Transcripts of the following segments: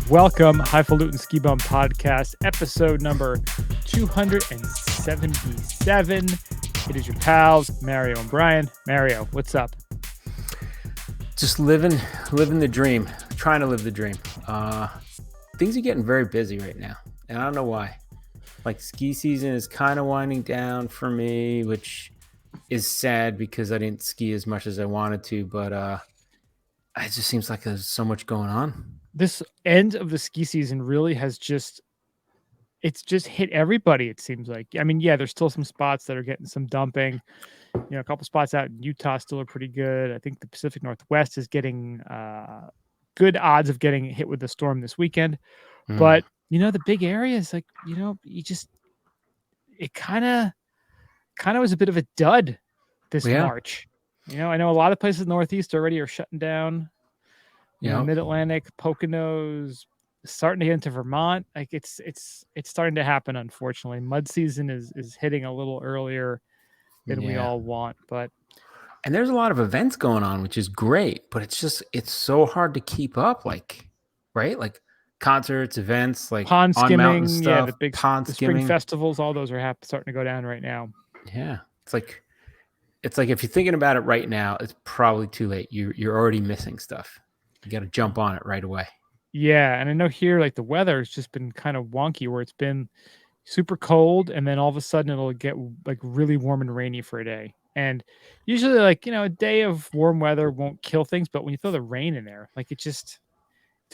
Welcome, Highfalutin Ski Bum Podcast, episode number 277. It is your pals, Mario and Brian. Mario, what's up? Just living the dream, trying to live the dream. Things are getting very busy right now, and I don't know why. Like, ski season is kind of winding down for me, which is sad because I didn't ski as much as I wanted to, but it just seems like there's so much going on. This end of the ski season really has just hit everybody, it seems like. I mean, yeah, there's still some spots that are getting some dumping. You know, a couple spots out in Utah still are pretty good. I think the Pacific Northwest is getting good odds of getting hit with the storm this weekend. But, you know, the big areas, like, you know, it kind of was a bit of a dud this March. You know, I know a lot of places in the Northeast already are shutting down. You know, Mid-Atlantic, Poconos, starting to get into Vermont. Like, it's starting to happen, unfortunately. Mud season is hitting a little earlier than we all want. And there's a lot of events going on, which is great, but it's so hard to keep up, like, right? Like concerts, events, like pond skimming, on mountain stuff, the big pond skimming. Spring festivals, all those are starting to go down right now. Yeah. It's like if you're thinking about it right now, it's probably too late. You're already missing stuff. You got to jump on it right away. Yeah, and I know here, like, the weather has just been kind of wonky, where it's been super cold, and then all of a sudden it'll get like really warm and rainy for a day. And usually, like, you know, a day of warm weather won't kill things, but when you throw the rain in there, like, it's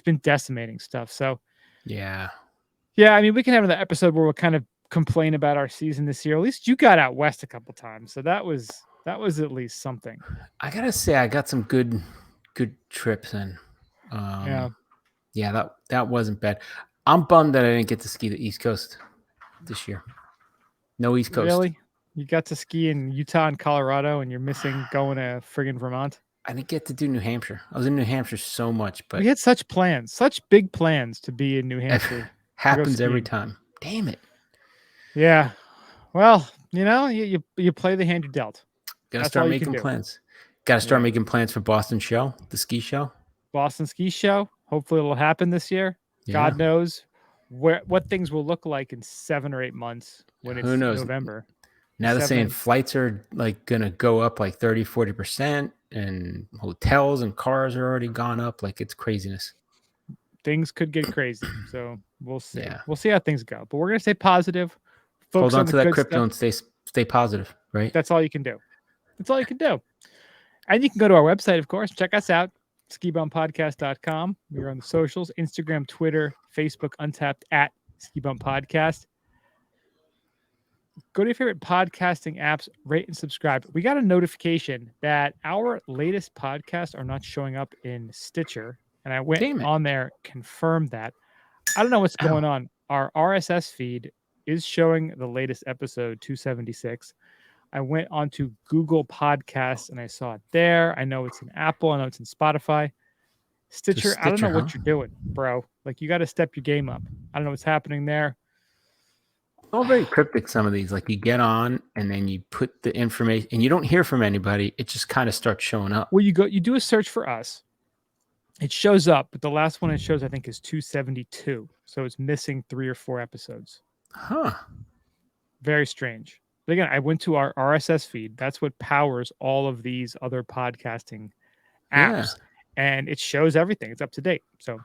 been decimating stuff. So yeah, I mean, we can have another episode where we'll kind of complain about our season this year. At least you got out west a couple times, so that was at least something. I gotta say, I got some good trips in. Yeah, that wasn't bad. I'm bummed that I didn't get to ski the East Coast this year. No East Coast. Really? You got to ski in Utah and Colorado, and you're missing going to friggin' Vermont? I didn't get to do New Hampshire. I was in New Hampshire so much, but we had such big plans to be in New Hampshire. Happens every time. Damn it. Yeah. Well, you know, you play the hand you dealt. Gotta start making plans. Gotta start making plans for Boston show, the ski show. Boston ski show. Hopefully it'll happen this year. Yeah. God knows what things will look like in 7 or 8 months when it's November. Now they're saying flights are like going to go up like 30-40%, and hotels and cars are already gone up. Like, it's craziness. Things could get crazy. So we'll see. Yeah. We'll see how things go. But we're going to stay positive. Hold on to that crypto and stay positive, right? That's all you can do. And you can go to our website, of course. Check us out. skibumpodcast.com. We're on the socials, Instagram, Twitter, Facebook, Untapped at Ski Bump Podcast. Go to your favorite podcasting apps, rate and subscribe. We got a notification that our latest podcasts are not showing up in Stitcher, and I went on there, confirmed that. I don't know what's going on. Our RSS feed is showing the latest episode, 276. I went onto Google Podcasts and I saw it there. I know it's in Apple. I know it's in Spotify. Stitcher, I don't know what you're doing, bro. Like, you got to step your game up. I don't know what's happening there. All very cryptic, some of these. Like, you get on and then you put the information and you don't hear from anybody. It just kind of starts showing up. Well, you do a search for us. It shows up, but the last one it shows, I think, is 272. So it's missing 3 or 4 episodes. Huh. Very strange. But again, I went to our RSS feed. That's what powers all of these other podcasting apps. And it shows everything. It's up to date. So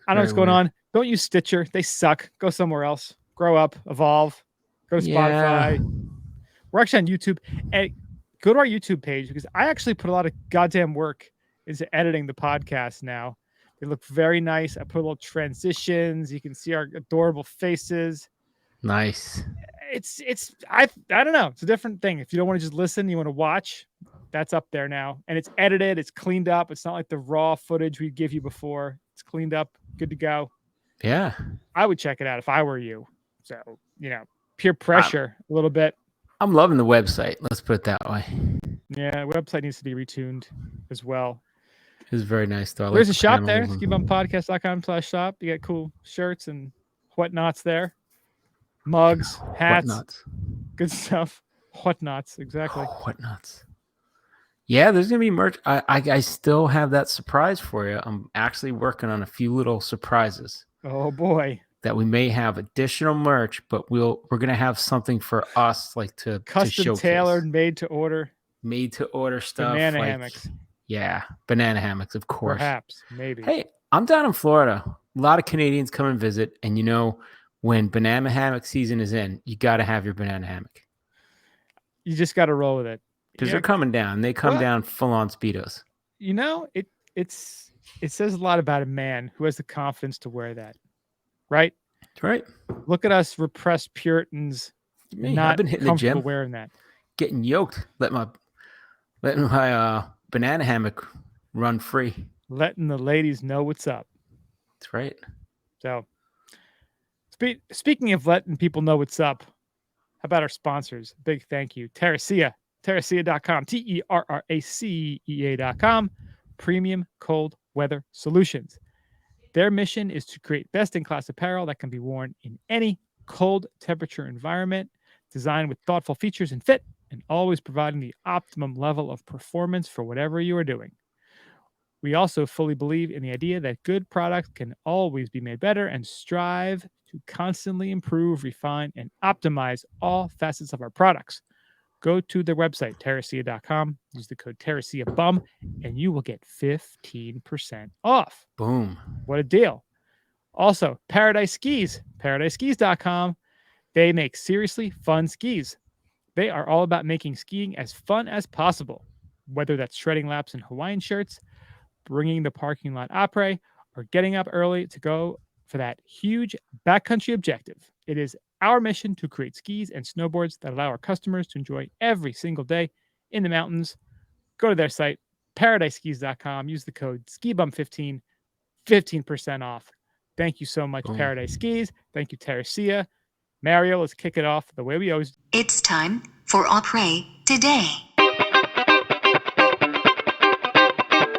I don't know what's going on. Don't use Stitcher. They suck. Go somewhere else. Grow up. Evolve. Go to Spotify. We're actually on YouTube. And go to our YouTube page, because I actually put a lot of goddamn work into editing the podcast now. They look very nice. I put little transitions. You can see our adorable faces. Nice. I don't know. It's a different thing. If you don't want to just listen, you want to watch, that's up there now. And it's edited. It's cleaned up. It's not like the raw footage we give you before. It's cleaned up. Good to go. Yeah. I would check it out if I were you. So, you know, peer pressure a little bit. I'm loving the website. Let's put it that way. Yeah. The website needs to be retuned as well. It's very nice, though. There's a shop there. skibumpodcast.com/shop. You got cool shirts and whatnots there. Mugs, hats, whatnots. Good stuff. Whatnots, exactly. Whatnots. Yeah, there's gonna be merch. I still have that surprise for you. I'm actually working on a few little surprises Oh boy. that we may have additional merch, but we're gonna have something for us like to Custom showcase. tailored, made to order Made to order stuff banana like hammocks. yeah, banana hammocks, of course. Perhaps. Maybe. Hey, I'm down in Florida. A lot of Canadians come and visit, and when banana hammock season is in, you got to have your banana hammock You just got to roll with it. because Yeah. they're coming down. They come Well, down full on speedos. it says a lot about a man who has the confidence to wear that. Right? That's right. Look at us repressed Puritans Me, I've not been hitting the comfortable gym, wearing that. getting yoked. Letting my banana hammock run free. Letting the ladies know what's up. That's right. So, speaking of letting people know what's up, how about our sponsors? Big thank you. Terracea, terracea.com, TERRACEA.com, premium cold weather solutions. Their mission is to create best-in-class apparel that can be worn in any cold temperature environment, designed with thoughtful features and fit, and always providing the optimum level of performance for whatever you are doing. We also fully believe in the idea that good products can always be made better and strive to constantly improve, refine, and optimize all facets of our products. Go to their website, terracea.com, use the code TerraceaBum, and you will get 15% off. Boom. What a deal. Also, Paradise Skis, paradiseskis.com. They make seriously fun skis. They are all about making skiing as fun as possible, whether that's shredding laps in Hawaiian shirts, bringing the parking lot après, or getting up early to go for that huge backcountry objective. It is our mission to create skis and snowboards that allow our customers to enjoy every single day in the mountains. Go to their site, paradiseskis.com. Use the code SKIBUM15, 15% off. Thank you so much, Boom. Paradise Skis. Thank you, Terracea. Mario, let's kick it off the way we always do. It's time for Après Today.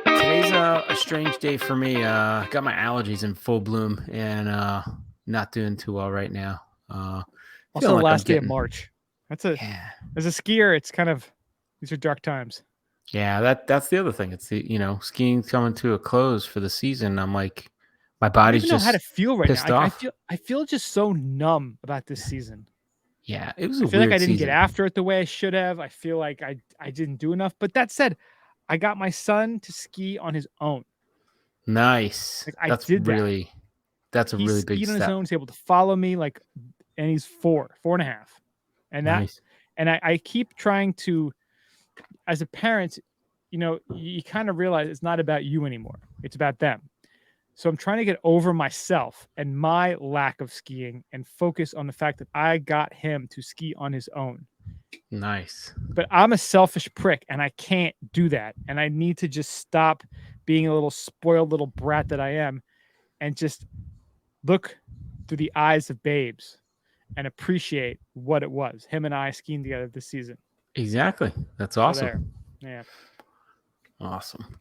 Today's a strange day for me. Got my allergies in full bloom and not doing too well right now. Also, feeling the like last I'm day of getting- March. Yeah. As a skier, it's kind of, these are dark times. Yeah, that's the other thing. It's skiing's coming to a close for the season. I'm like, my I don't body's even know how to just feel right pissed now. off. I feel just so numb about this season. Yeah, it was I a feel weird like I didn't season. get after it the way I should have. I feel like I didn't do enough. But that said, I got my son to ski on his own. Nice. Like, I That's did that. a He really big skied on his step. own. He's able to follow me, and he's 4.5. And Nice. I keep trying to, as a parent, you kind of realize it's not about you anymore. It's about them. So I'm trying to get over myself and my lack of skiing and focus on the fact that I got him to ski on his own. Nice. But I'm a selfish prick and I can't do that. And I need to just stop being a little spoiled little brat that I am and just look through the eyes of babes and appreciate what it was. Him and I skiing together this season. Exactly. That's So awesome. there. Yeah. Awesome.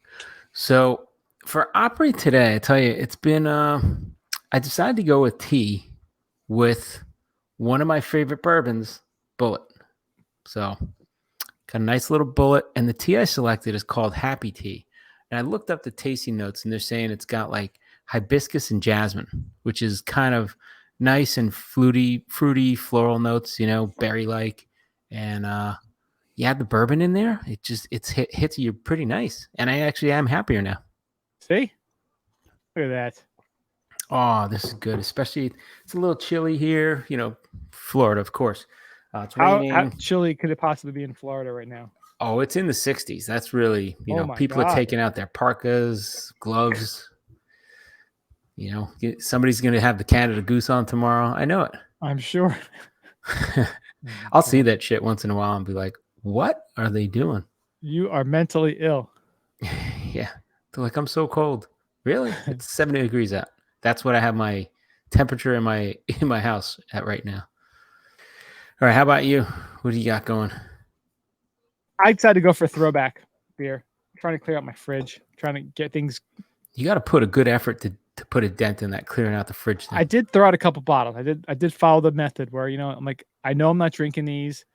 So for Opry today, I tell you, it's been I decided to go with tea with one of my favorite bourbons, Bullet. So got a nice little Bullet, and the tea I selected is called Happy Tea. And I looked up the tasting notes, and they're saying it's got like hibiscus and jasmine, which is kind of nice and fruity floral notes, berry-like. And you add the bourbon in there, hits you pretty nice. And I actually am happier now. See? Look at that. Oh, this is good. Especially, it's a little chilly here. Florida, of course. It's How raining. chilly could it possibly be in Florida right now? Oh, it's in the 60s. That's really, Oh my people are God. taking out their parkas, gloves. Somebody's going to have the Canada Goose on tomorrow. I know it. I'm sure. I'll see that shit once in a while and be like, what are they doing? You are mentally ill. Yeah. They're like, I'm so cold. Really? It's 70 degrees out. That's what I have my temperature in my house at right now. All right. How about you? What do you got going? I decided to go for a throwback beer. I'm trying to clear out my fridge. I'm trying to get things. You got to put a good effort to put a dent in that clearing out the fridge thing. I did throw out a couple bottles. I did follow the method where, I'm like, I know I'm not drinking these.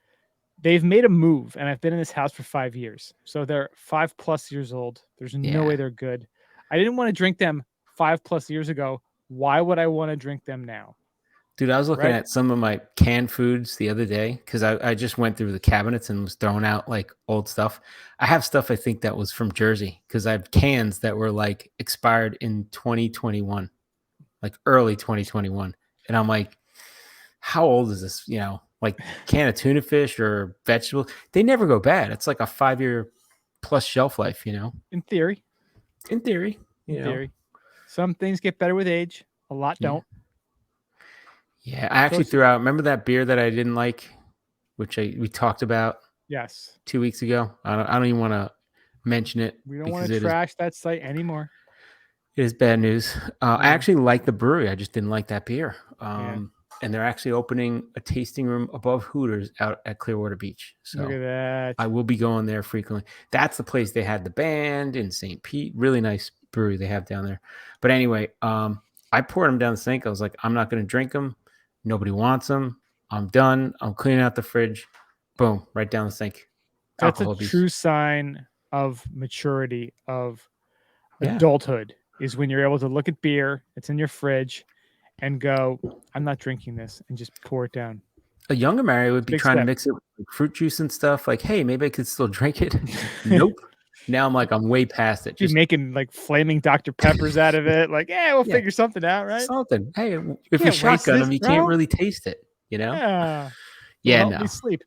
they've made a move, and I've been in this house for 5 years. So they're 5+ years old. There's no way Yeah. they're good. I didn't want to drink them 5+ years ago. Why would I want to drink them now? Dude, I was looking Right? at some of my canned foods the other day because I just went through the cabinets and was throwing out like old stuff. I have stuff I think that was from Jersey because I have cans that were like expired in 2021, like early 2021. And I'm like, how old is this? You know, like can of tuna fish or vegetables. They never go bad. It's like a 5-year plus shelf life, you know, In theory. in theory, In you know. theory. Some things get better with age. A lot Yeah. don't. Yeah. I actually threw out, remember that beer that I didn't like, which we talked about Yes. 2 weeks ago. I don't even want to mention it We don't because want to trash that site anymore. it is bad news. I Yeah. actually like the brewery. I just didn't like that beer. Yeah. And they're actually opening a tasting room above Hooters out at Clearwater Beach. Look at So that. I will be going there frequently. That's the place they had the band in St. Pete. Really nice brewery they have down there. But anyway, I poured them down the sink. I was like, I'm not going to drink them. Nobody wants them. I'm done. I'm cleaning out the fridge. Boom, right down the sink. That's Alcohol a abuse. true sign of maturity, of Yeah. adulthood, is when you're able to look at beer, it's in your fridge, and go, I'm not drinking this, and just pour it down. A younger Mary would be Big trying to step. mix it with like fruit juice and stuff. Like, hey, maybe I could still drink it. Nope. Now I'm like, I'm way past it. Just Just making like flaming Dr. Peppers out of it. Like, yeah, we'll Yeah. figure something out, right? something. Hey, if you Can't waste shotgun this, them, you bro. can't really taste it. You know? Yeah. It'll Yeah, help no. me sleep.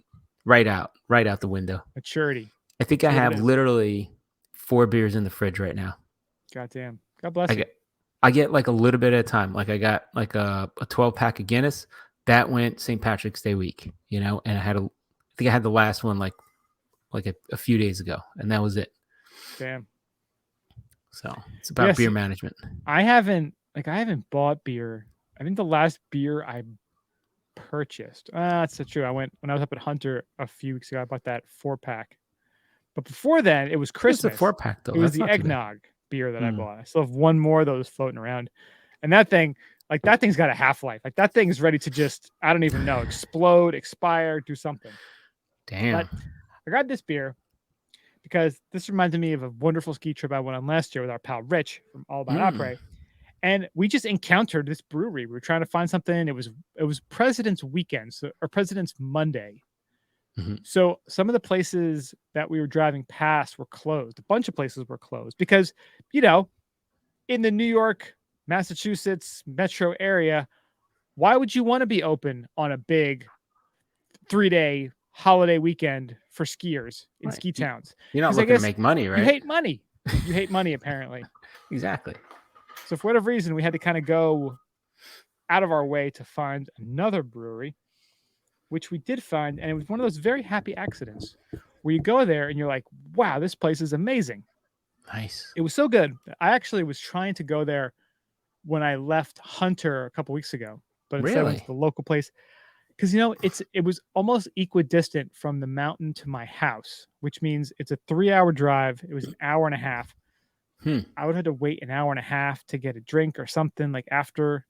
Right out the window. Maturity. I think That's I what it have is. literally 4 beers in the fridge right now. Goddamn. God bless you. I get like a little bit at a time. Like I got like a 12-pack of Guinness that went St. Patrick's Day week, you know, and I think I had the last one like a few days ago, and that was it. Damn. So it's about Yes. beer management. I haven't bought beer. I think the last beer I purchased. That's so true. When I was up at Hunter a few weeks ago, I bought that 4-pack. But before then, it was Christmas. It's a 4-pack though. It was That's the not too bad. eggnog beer that I Mm. bought. I still have one more of those floating around. And that thing's got a half-life. Like that thing is ready to just, I don't even know, explode, expire, do something. Damn. But I got this beer because this reminded me of a wonderful ski trip I went on last year with our pal Rich from All About Opry. And we just encountered this brewery. We were trying to find something. It was President's Weekend, or President's Monday. Mhm. So some of the places that we were driving past were closed. A bunch of places were closed because, you know, in the New York, Massachusetts metro area, why would you want to be open on a big 3-day holiday weekend for skiers in Right. ski towns? You're not 'Cause I looking to guess make money, right? You hate money. You hate money, apparently. Exactly. So for whatever reason, we had to kind of go out of our way to find another brewery, which we did find. And it was one of those very happy accidents where you go there and you're like, wow, this place is amazing. Nice. It was so good. I actually was trying to go there when I left Hunter a couple weeks ago, but instead I went to the local place. Because, you know, it was almost equidistant from the mountain to my house, which means it's a 3-hour drive. It was an hour and a half. I would have to wait an hour and a half to get a drink or something like after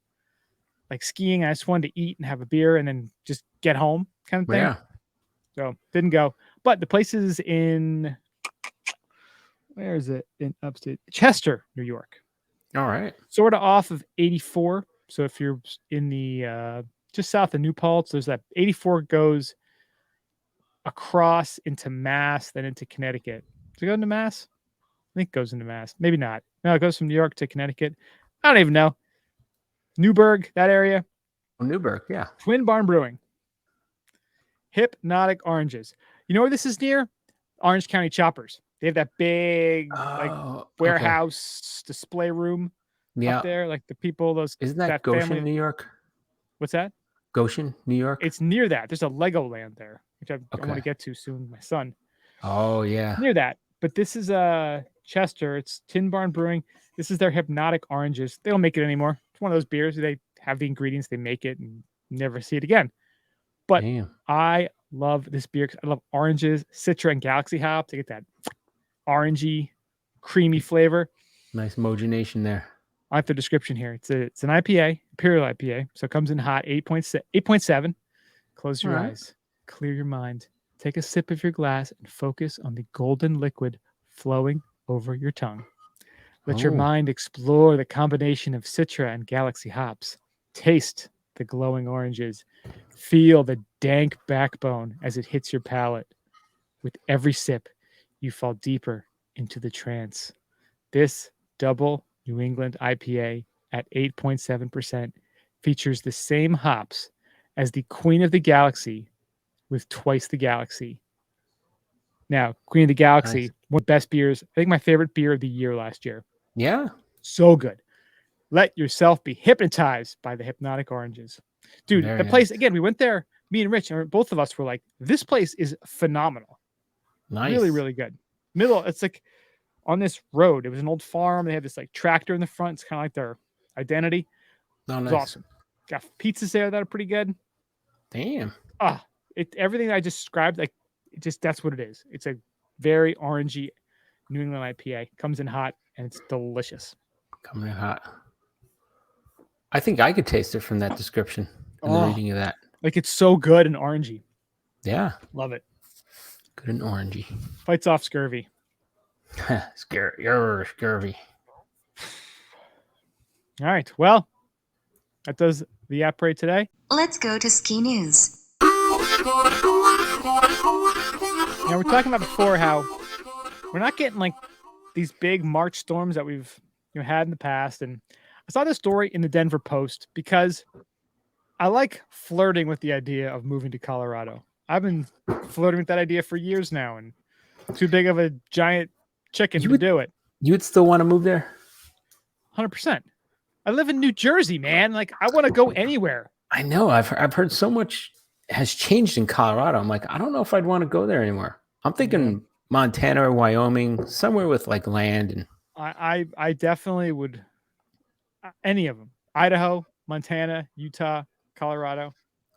like skiing. I just wanted to eat and have a beer and then just get home kind of thing. Yeah. So didn't go. But the place is in, where is it? In upstate Chester, New York. All right. Sort of off of 84. So if you're in the just south of New Paltz, there's that 84 goes across into Mass, then into Connecticut. Does it go into Mass? I think it goes into Mass. Maybe not. No, it goes from New York to Connecticut. I don't even know. Newburgh, that area. Well, Newburgh, yeah. Twin Barn Brewing. Hypnotic Oranges. You know where this is near? Orange County Choppers. They have that big warehouse display room up there. Like the people, Isn't that Goshen, family. New York? What's that? Goshen, New York? It's near that. There's a Legoland there, which I want to get to soon with my son. Oh, yeah. Near that. But this is Chester. It's Tin Barn Brewing. This is their Hypnotic Oranges. They don't make it anymore. It's one of those beers. They have the ingredients. They make it and never see it again. But Damn. I love this beer because I love oranges, Citra, and Galaxy Hop to get that orangey, creamy flavor. Nice mogination there. I like the description here. It's an IPA, Imperial IPA. So it comes in hot, 8.7. Close your eyes. Clear your mind. take a sip of your glass and focus on the golden liquid flowing over your tongue. Let your Oh, mind explore the combination of Citra and Galaxy hops. Taste the glowing oranges. Feel the dank backbone as it hits your palate. With every sip, you fall deeper into the trance. This double New England IPA at 8.7% features the same hops as the Queen of the Galaxy with twice the Galaxy. Now, Queen of the Galaxy, nice. one of the best beers. I think my favorite beer of the year last year. Yeah. So good. Let yourself be hypnotized by the hypnotic oranges. Dude, Very the place, nice. again, we went there, me and Rich, and both of us were like, this place is phenomenal. Really, Nice. really good. Middle, it's like on this road. It was an old farm. They had this like tractor in the front. It's kind of like their identity. Oh, It was nice. awesome. Got pizzas there that are pretty good. Damn. Everything I just described, like that's what it is. It's a very orangey New England IPA. Comes in hot and it's delicious. Coming in hot. I think I could taste it from that description and the Oh, reading of that. like it's so good and orangey. Yeah. Love it. Good and orangey. Fights off scurvy. Scurvy. All right. Well, that does the app parade today. Let's go to ski news. Now we're talking about before how we're not getting like these big March storms that we've had in the past. And I saw this story in the Denver Post because I like flirting with the idea of moving to Colorado. I've been flirting with that idea for years now, and too big of a giant chicken to do it. You would still want to move there? 100%. I live in New Jersey, man. Like I want to go anywhere. I know. I've heard so much has changed in Colorado. I'm like, I don't know if I'd want to go there anymore. I'm thinking Montana or Wyoming, somewhere with like land. And I definitely would. Any of them. Idaho, Montana, Utah, Colorado.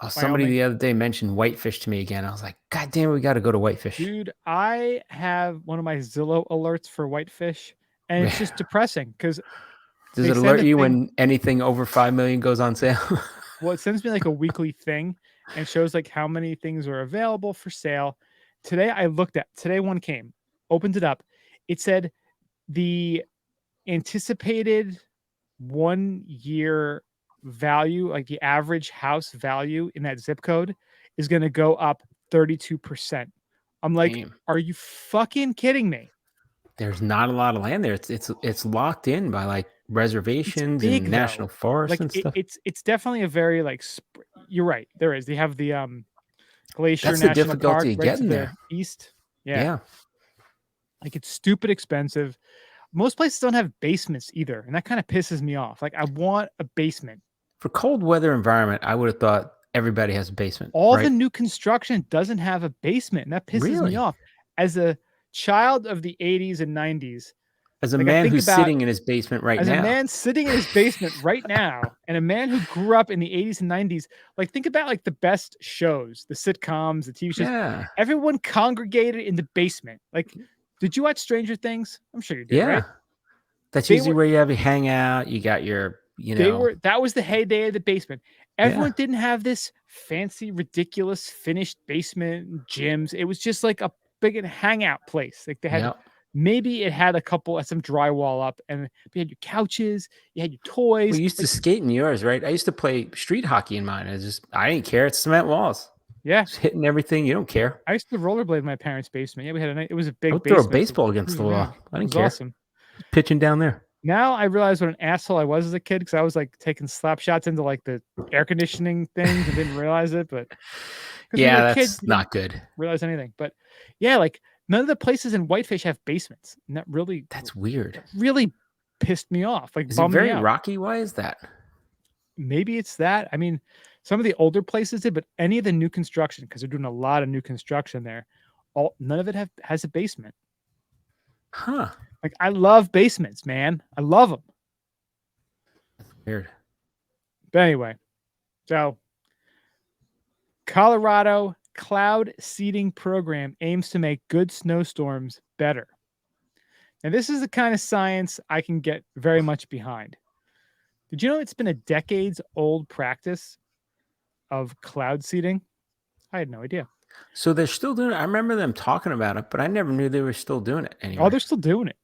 somebody Wyoming. the other day mentioned Whitefish to me again. I was like, God damn it, we got to go to Whitefish. Dude, I have one of my Zillow alerts for Whitefish, and it's just depressing because does it alert you when anything over 5 million goes on sale? Well, it sends me like a weekly thing and shows like how many things are available for sale. Today one came, opened it up. It said the anticipated 1 year value, like the average house value in that zip code, is going to go up 32%. I'm like, Damn. Are you fucking kidding me? There's not a lot of land there. It's locked in by like reservations big, and national forests Like and stuff. it's definitely a very like you're right. There is. They have the Glacier That's the National difficulty Park of right to getting the there. east. Yeah. Like it's stupid expensive. Most places don't have basements either, and that kind of pisses me off. Like I want a basement. For cold weather environment, I would have thought everybody has a basement. All right? the new construction doesn't have a basement, and that pisses me Really? off. As a child of the 80s and 90s, As a like, I man think who's about- sitting in his basement right as now. a man sitting in his basement right now, and a man who grew up in the 80s and 90s, like think about like the best shows, the sitcoms, the TV shows. Yeah. Everyone congregated in the basement. Like, did you watch Stranger Things? I'm sure you did, Yeah. right? That's They usually were- where you have a hangout. You got your, That was the heyday of the basement. Everyone didn't have this fancy, ridiculous finished basement and gyms. It was just like a big hangout place. Like they had maybe it had some drywall up, and you had your couches, you had your toys. We used to skate in yours, right? I used to play street hockey in mine. I didn't care. It's cement walls. Yeah, just hitting everything. You don't care. I used to rollerblade in my parents' basement. Yeah, we had it was a big. I would basement. throw a baseball against the wall. I didn't care. Awesome. Pitching down there. Now I realize what an asshole I was as a kid because I was like taking slap shots into like the air conditioning things and didn't realize it. But yeah, that's not good. Realize anything, but yeah, like none of the places in Whitefish have basements, and that's weird. Really pissed me off. Like, is it very rocky? Why is that? Maybe it's that. I mean, some of the older places did, but any of the new construction, because they're doing a lot of new construction there, none of it has a basement. Huh. Like, I love basements, man. I love them. That's weird. But anyway, so Colorado cloud seeding program aims to make good snowstorms better. Now, this is the kind of science I can get very much behind. Did you know it's been a decades-old practice of cloud seeding? I had no idea. So they're still doing it. I remember them talking about it, but I never knew they were still doing it Oh, anywhere. they're still doing it.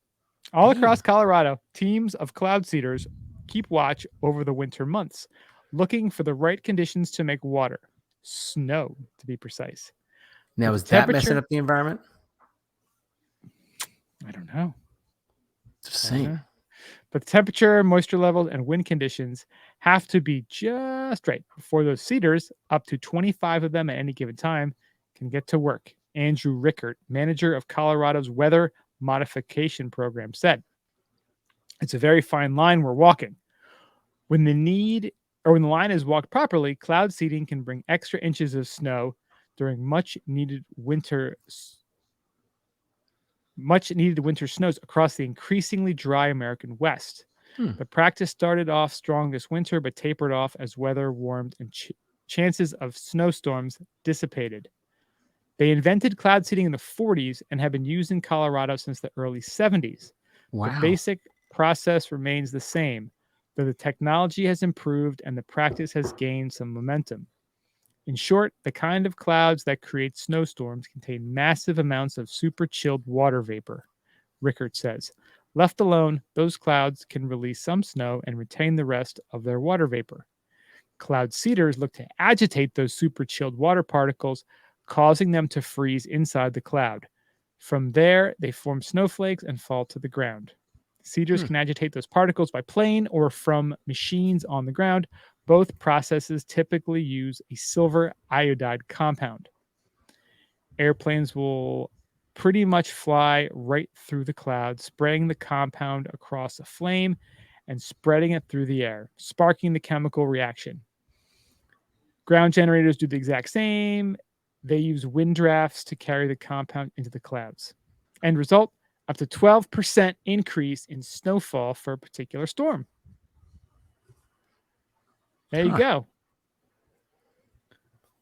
All Damn. across Colorado, teams of cloud seeders keep watch over the winter months, looking for the right conditions to make water, snow to be precise. Now, But is the that messing temperature, up the environment? I don't know. Just I don't saying. know. But the temperature, moisture levels, and wind conditions have to be just right before those seeders, up to 25 of them at any given time, can get to work. Andrew Rickert, manager of Colorado's weather modification program, said, "It's a very fine line we're walking. When when the line is walked properly, cloud seeding can bring extra inches of snow during much needed winter snows across the increasingly dry American West. Hmm. The practice started off strong this winter, but tapered off as weather warmed and chances of snowstorms dissipated. They invented cloud seeding in the 40s and have been used in Colorado since the early 70s. The Wow. basic process remains the same, though the technology has improved and the practice has gained some momentum. In short, the kind of clouds that create snowstorms contain massive amounts of super chilled water vapor," Rickert says. "Left alone, those clouds can release some snow and retain the rest of their water vapor. Cloud seeders look to agitate those super chilled water particles, causing them to freeze inside the cloud. From there, they form snowflakes and fall to the ground. Seeders Hmm. can agitate those particles by plane or from machines on the ground. Both processes typically use a silver iodide compound. Airplanes will pretty much fly right through the cloud, spraying the compound across a flame and spreading it through the air, sparking the chemical reaction. Ground generators do the exact same. They use wind drafts to carry the compound into the clouds. End result, up to 12% increase in snowfall for a particular storm. There you Huh. go.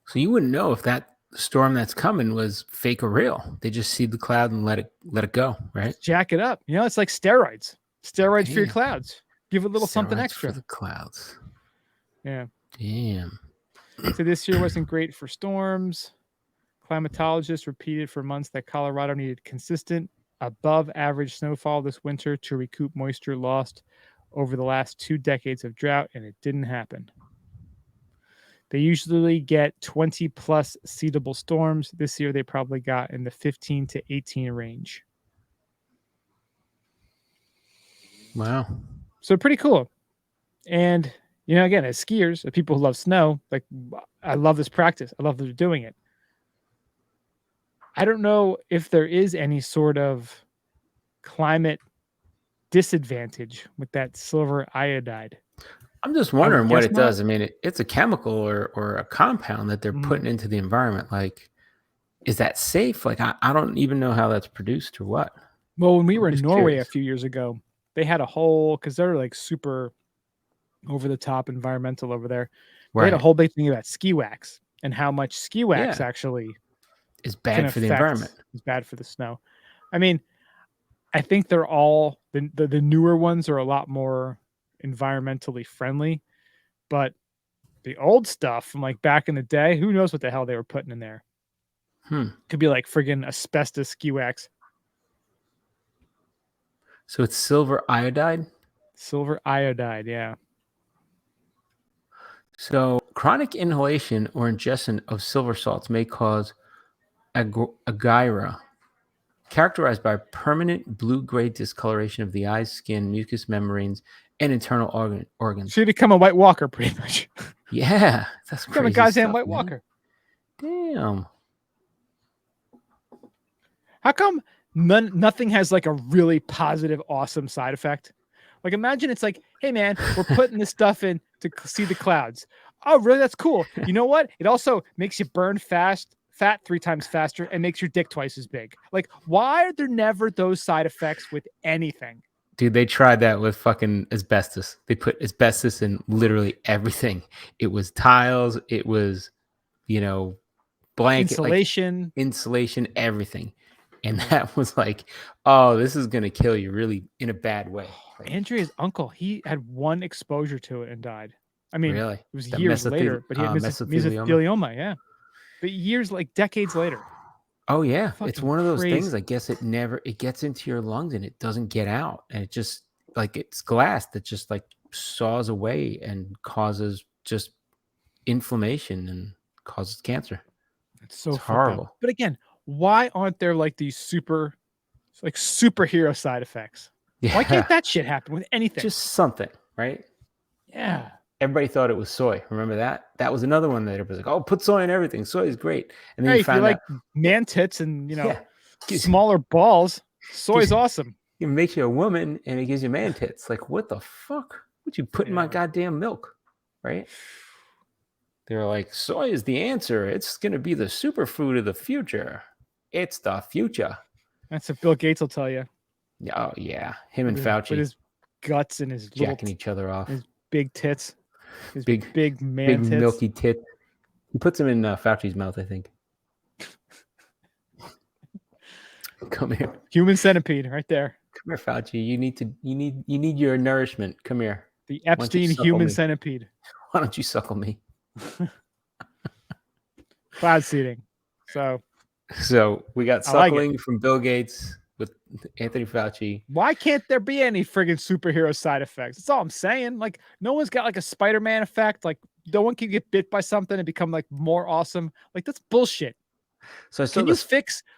So you wouldn't know if that storm that's coming was fake or real. They just see the cloud and let it go, right? Just jack it up. It's like steroids. Steroids for your Damn. clouds. Give it a little something Steroids extra. for the clouds. Yeah. Damn. So this year wasn't great for storms. Climatologists repeated for months that Colorado needed consistent, above average snowfall this winter to recoup moisture lost over the last 2 decades of drought, and it didn't happen. They usually get 20 plus seedable storms. This year, they probably got in the 15 to 18 range. Wow. So pretty cool. And, again, as skiers, as people who love snow, like, I love this practice. I love that they're doing it. I don't know if there is any sort of climate disadvantage with that silver iodide. I'm just wondering what guess it not. does. I mean, it's a chemical or a compound that they're Mhm. putting into the environment. Like, is that safe? Like, I don't even know how that's produced or what. Well, when we were I'm in just Norway curious. a few years ago, they had a whole, because they're like super over the top environmental over there. They had a Right. whole big thing about ski wax and how much ski wax Yeah. actually It's can bad for the affect, environment. is bad for the snow. I mean, I think they're all the newer ones are a lot more environmentally friendly, but the old stuff from like back in the day, who knows what the hell they were putting in there? Could be like friggin' asbestos ski wax. So it's silver iodide. Silver iodide, yeah. So chronic inhalation or ingestion of silver salts may cause agyra, characterized by permanent blue-gray discoloration of the eyes, skin, mucous membranes, and internal organs. So you become a White Walker, pretty much. Yeah, that's Become a crazy goddamn stuff, White man. Walker. Damn. How come nothing has like a really positive, awesome side effect? Like, imagine it's like, hey man, we're putting this stuff in to see the clouds. Oh, really? That's cool. You know what? It also makes you burn fat 3 times faster and makes your dick twice as big. Like, why are there never those side effects with anything? Dude, they tried that with fucking asbestos. They put asbestos in literally everything. It was tiles, it was, blanket, Insulation. like insulation, everything. And that was like, oh, this is gonna kill you really in a bad way. Like, Andrea's uncle, he had one exposure to it and died. I mean, really? it was That years later, but he had mesothelioma? mesothelioma. Yeah. but years, like decades later. Oh yeah, it's Fucking one of those things. crazy. I guess it gets into your lungs and it doesn't get out, and it just like it's glass that just like saws away and causes just inflammation and causes cancer. It's so It's fucked up. horrible. But again, why aren't there like these superhero side effects? Why Yeah, can't that shit happen with anything? just something, right? Yeah. Everybody thought it was soy. Remember that? That was another one that everybody was like, "Oh, put soy in everything. Soy is great." And then Hey, you if you found like out, man tits and yeah, gives, smaller balls, soy's gives, awesome. it makes you a woman and it gives you man tits. Like, what the fuck? What you put in my Yeah. goddamn milk, right? They're like, soy is the answer. It's gonna be the superfood of the future. It's the future. That's what Bill Gates will tell you. Oh yeah, him and With Fauci his guts and his jacking each other off. his big tits, his Big man big tits. milky tit. He puts them in Fauci's mouth, I think. Come here. Human centipede, right there. Come here, Fauci. You need your nourishment. Come here. The Why don't you Epstein suckle human me? centipede. Why don't you suckle me? Cloud seeding. So we got I like it. suckling from Bill Gates with Anthony Fauci. Why can't there be any friggin' superhero side effects? That's all I'm saying. Like, no one's got like a Spider-Man effect. Like, no one can get bit by something and become like more awesome. Like, that's bullshit. So I saw Can you this.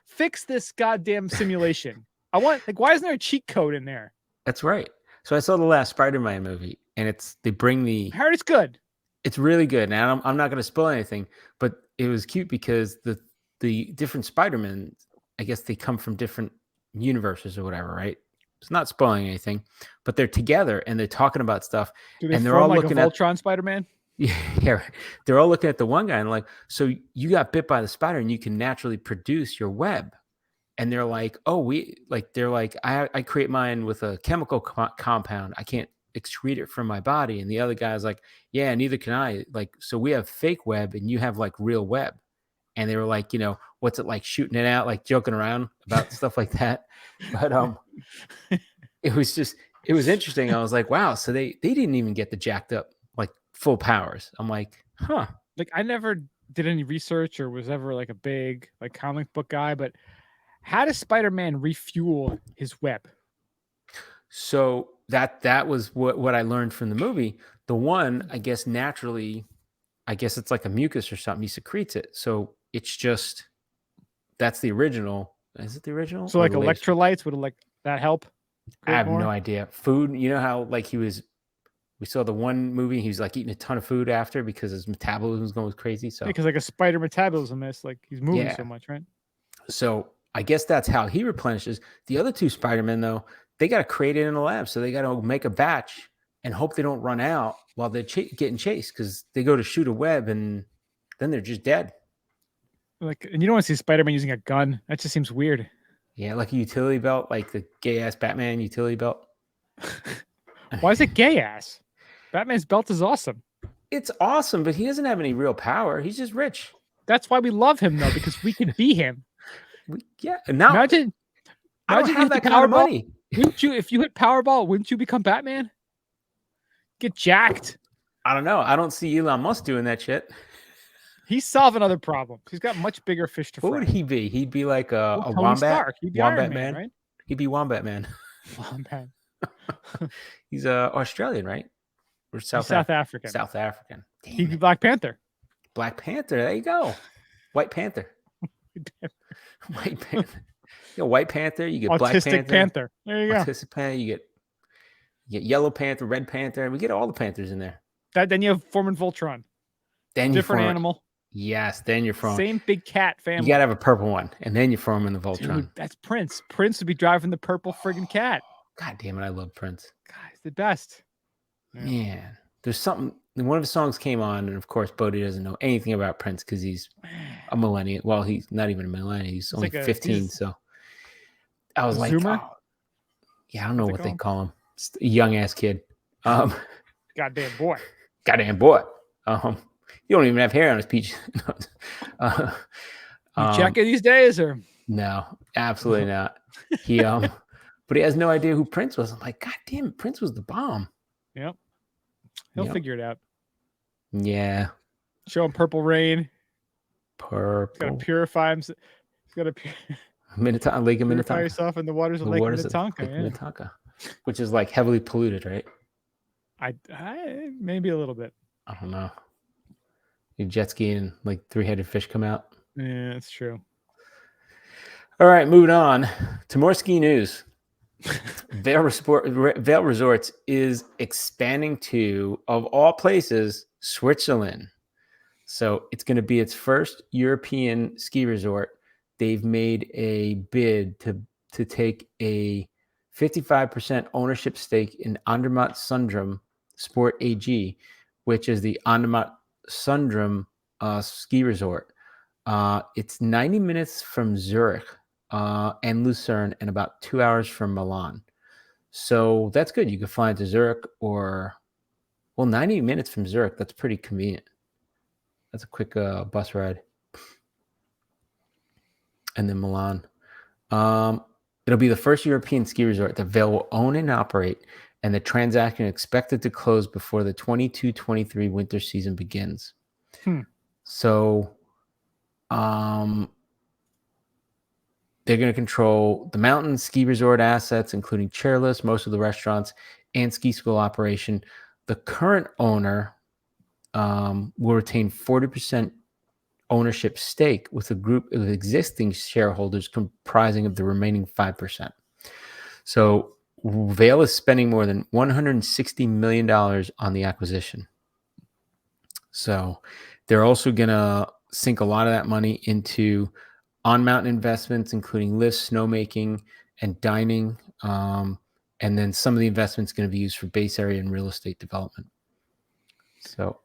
fix this goddamn simulation? I want, like, why isn't there a cheat code in there? That's right. So I saw the last Spider-Man movie, and they bring the. I heard it's good. It's really good. Now I'm not going to spoil anything, but it was cute because the different Spider-Men, I guess they come from different universes or whatever, right? It's not spoiling anything, but they're together and they're talking about stuff, Do they and they're form all like looking a at. Voltron Spider-Man? Yeah, right. They're all looking at the one guy and like, so you got bit by the spider and you can naturally produce your web. And they're like, oh, they're like, I create mine with a chemical compound. I can't excrete it from my body. And the other guy's like, yeah, neither can I. Like, so we have fake web and you have like real web. And they were like, what's it like shooting it out, like joking around about stuff like that. But it was interesting. I was like, wow. So they didn't even get the jacked up like full powers. I'm like, huh. Like, I never did any research or was ever like a big like comic book guy, but how does Spider-Man refuel his web? So that was what I learned from the movie. The one, I guess naturally, I guess it's like a mucus or something. He secretes it. So it's just that's the original. Is it the original? So or like the latest? electrolytes would like that help? I have more? no idea. Food, you know how like we saw the one movie, he was like eating a ton of food after because his metabolism was going crazy. So Because like a spider metabolism is like he's moving Yeah. so much, right? So I guess that's how he replenishes. The other two Spider-Men, though, they got to create it in the lab. So they got to make a batch and hope they don't run out while they're getting chased because they go to shoot a web and then they're just dead. Like, and you don't want to see Spider-Man using a gun. That just seems weird. Yeah, like a utility belt, like the gay-ass Batman utility belt. Why is it gay ass? Batman's belt is awesome. It's awesome, but he doesn't have any real power. He's just rich. That's why we love him, though, because we can be him. Now Imagine I don't you have hit that the kind of Powerball. money. Wouldn't you, if you hit Powerball, wouldn't you become Batman? Get jacked. I don't know. I don't see Elon Musk doing that shit. He's solving other problems. He's got much bigger fish to fry. What would he be? He'd be like a Tony wombat. Stark. He'd be Wombat Iron man, right? He'd be Wombat Man. Wombat. He's Australian, right? Or South African. South African. He'd Damn be it. Black Panther. Black Panther. There you go. White Panther. White Panther. You get White Panther. You get Black Autistic Panther. There you go. Autistic Panther. You get Yellow Panther, Red Panther, and we get all the Panthers in there. Then you have Foreman Voltron. Then Different animal. Yes, then you're from. Same big cat family. You gotta have a purple one, and then you're forming the Voltron. Dude, that's Prince. Prince would be driving the purple friggin' cat. God damn it, I love Prince. God, he's the best. Yeah. Man, there's something. One of his songs came on, and of course, Bodie doesn't know anything about Prince because he's a millennial. Well, he's not even a millennial. He's only like 15. So I was like, Zoomer? oh, yeah, I don't know What's what it they called? call him. Just a young ass kid. Goddamn boy. Goddamn boy. You don't even have hair on his peach. You checking these days or No, absolutely not. He but he has no idea who Prince was. I'm like, God damn it, Prince was the bomb. Yep. He'll Yep. figure it out. Yeah. Show him Purple Rain. It's got to Purple. purify him. It's got to Minnetonka, Lake of purify Minnetonka. yourself in the waters of The Lake waters of Minnetonka. Lake Yeah. Minnetonka, which is like heavily polluted, right? I maybe a little bit. I don't know. You jet ski and like three-headed fish come out. Yeah, that's true. All right, moving on to more ski news. Vail Resorts is expanding to, of all places, Switzerland. So it's going to be its first European ski resort. They've made a bid to take a 55% ownership stake in Andermatt Sundrum Sport AG, which is the Andermatt Sundrum ski resort. It's 90 minutes from Zurich and Lucerne and about 2 hours from Milan. So that's good. You can fly into Zurich 90 minutes from Zurich. That's pretty convenient. That's a quick bus ride. And then Milan. It'll be the first European ski resort that Vail will own and operate, and the transaction is expected to close before the 22-23 winter season begins. So they're going to control the mountain ski resort assets, including chairlifts, most of the restaurants, and ski school operation. The current owner will retain 40% ownership stake, with a group of existing shareholders comprising of the remaining 5%. So Vail is spending more than $160 million on the acquisition. So they're also going to sink a lot of that money into on-mountain investments, including lifts, snowmaking, and dining. And then some of the investments going to be used for base area and real estate development. So,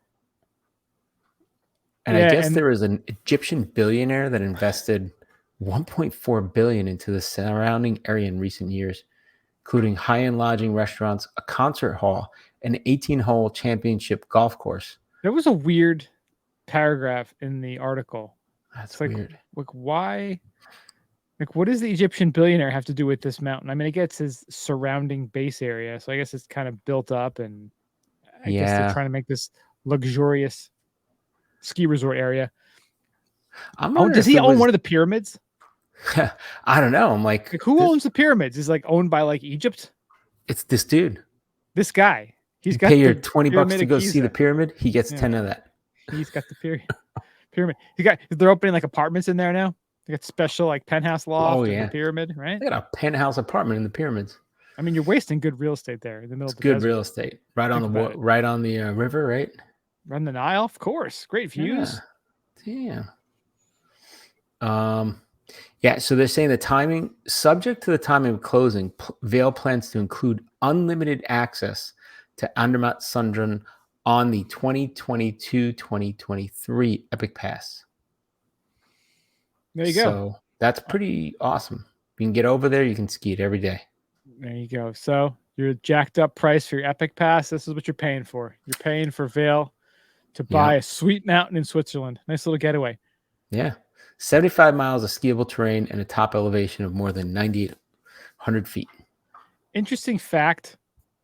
and I guess there was an Egyptian billionaire that invested $1.4 billion into the surrounding area in recent years, including high-end lodging, restaurants, a concert hall, an 18-hole championship golf course. There was a weird paragraph in the article. That's like, weird. Like, why? Like, what does the Egyptian billionaire have to do with this mountain? I mean, I guess his surrounding base area, so I guess it's kind of built up, and I guess they're trying to make this luxurious ski resort area. Does he own one of the pyramids? I don't know. I'm like who owns the pyramids? Is like owned by like Egypt? It's this dude. This guy. He's got pay your $20 to go see the pyramid. He gets 10 of that. He's got the pyramid. They're opening like apartments in there now. They got special like penthouse loft in the pyramid, right? They got a penthouse apartment in the pyramids. I mean, you're wasting good real estate there in the middle of the good desert. Real estate, right on the river, right? Run the Nile, of course. Great views. Yeah. Yeah. So they're saying the timing, subject to the timing of closing, Vail plans to include unlimited access to Andermatt Sundrum on the 2022-2023 Epic Pass. There you go. So that's pretty awesome. You can get over there. You can ski it every day. There you go. So your jacked up price for your Epic Pass, this is what you're paying for. You're paying for Vail to buy a sweet mountain in Switzerland. Nice little getaway. Yeah. 75 miles of skiable terrain and a top elevation of more than 9,800 feet. Interesting fact.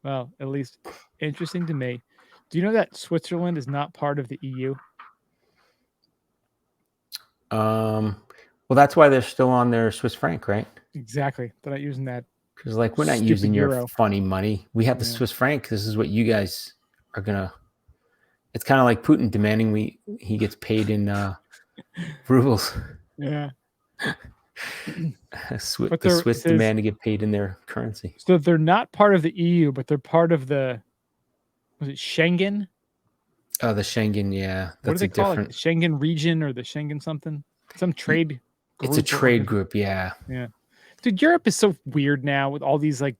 Well, at least interesting to me. Do you know that Switzerland is not part of the EU? Well, that's why they're still on their Swiss franc, right? Exactly. They're not using that. Because like we're not using your funny money. We have the Swiss franc. This is what you guys are gonna. It's kind of like Putin demanding he gets paid in rubles. Yeah. The Swiss demand to get paid in their currency. So they're not part of the EU, but they're part of was it Schengen? Oh, the Schengen, yeah. What do they call it? The Schengen region or the Schengen something? Some trade group. It's a trade group, yeah. Yeah. Dude, Europe is so weird now with all these like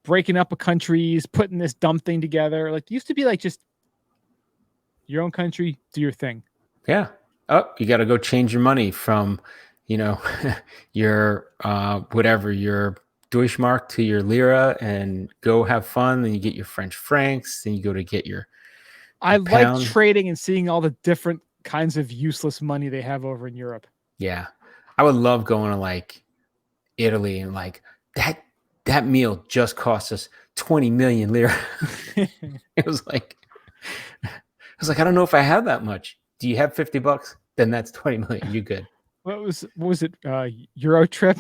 breaking up of countries, putting this dumb thing together. Like it used to be like just your own country, do your thing. Yeah. Oh, you got to go change your money from, your whatever, your Deutschmark to your lira and go have fun. Then you get your French francs. Then you go to get your I like trading and seeing all the different kinds of useless money they have over in Europe. Yeah. I would love going to like Italy and like that meal just cost us 20 million lira. It was like, I don't know if I have that much. Do you have $50? then that's 20 million. You good? What was it? Euro trip?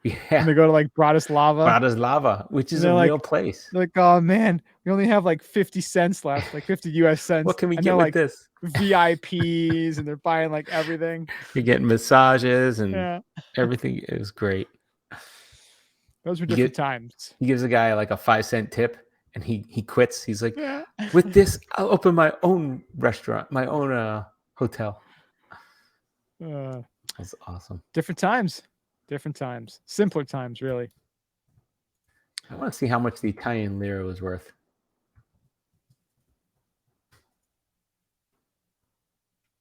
And Yeah. they go to like Bratislava. Bratislava, which And is a they're real like, place. they're like, oh man, we only have like 50 cents left, like 50 US cents. What can we and get they're with like this? VIPs and they're buying like everything. You're getting massages and Yeah. everything. It was great. Those were You different get- times. He gives a guy like a 5-cent tip and he quits. He's like, Yeah. with this, I'll open my own restaurant, my own hotel. That's awesome. Different times. Simpler times, really. I want to see how much the Italian lira was worth.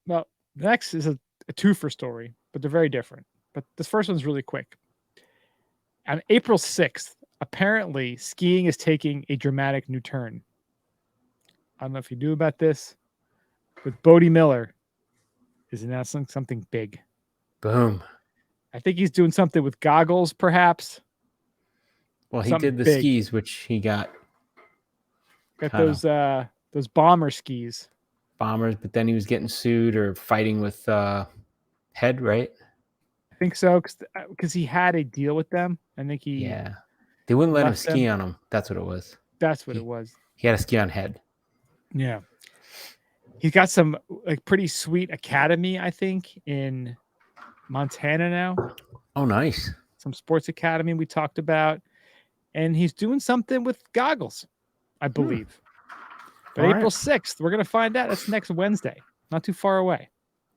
Well, next is a twofer story, but they're very different. But this first one's really quick. On April 6th, apparently skiing is taking a dramatic new turn. I don't know if you knew about this, but Bodie Miller is announcing something big. Boom. I think he's doing something with goggles, perhaps. Well, he Something did the big. skis, which he got those bomber skis. bombers, but then he was getting sued or fighting with Head, right? I think so, because he had a deal with them. I think they wouldn't let him left ski them. on them. That's what it was. That's what it was. He had a ski on Head. Yeah. He's got some like pretty sweet academy, I think, in Montana now. Oh, nice. Some sports academy we talked about. And he's doing something with goggles, I believe. But All April right. 6th, we're going to find out. That's next Wednesday. Not too far away.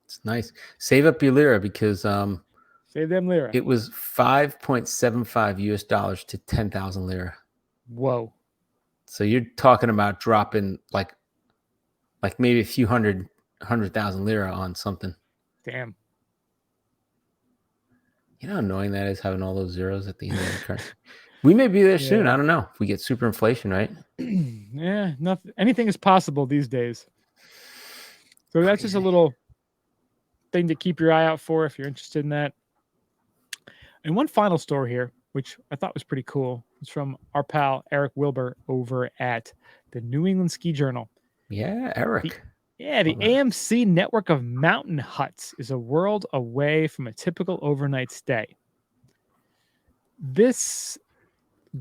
It's nice. Save up your lira because Save them lira. it was $5.75 US to 10,000 lira. Whoa. So you're talking about dropping like maybe a few 100,000 lira on something. Damn. You know how annoying that is, having all those zeros at the end of the currency. We may be there soon. I don't know. If we get super inflation, right? Yeah, nothing. Anything is possible these days. So that's just a little thing to keep your eye out for if you're interested in that. And one final story here, which I thought was pretty cool. It's from our pal Eric Wilbur over at the New England Ski Journal. Yeah, Eric. The Love that. AMC network of mountain huts is a world away from a typical overnight stay. This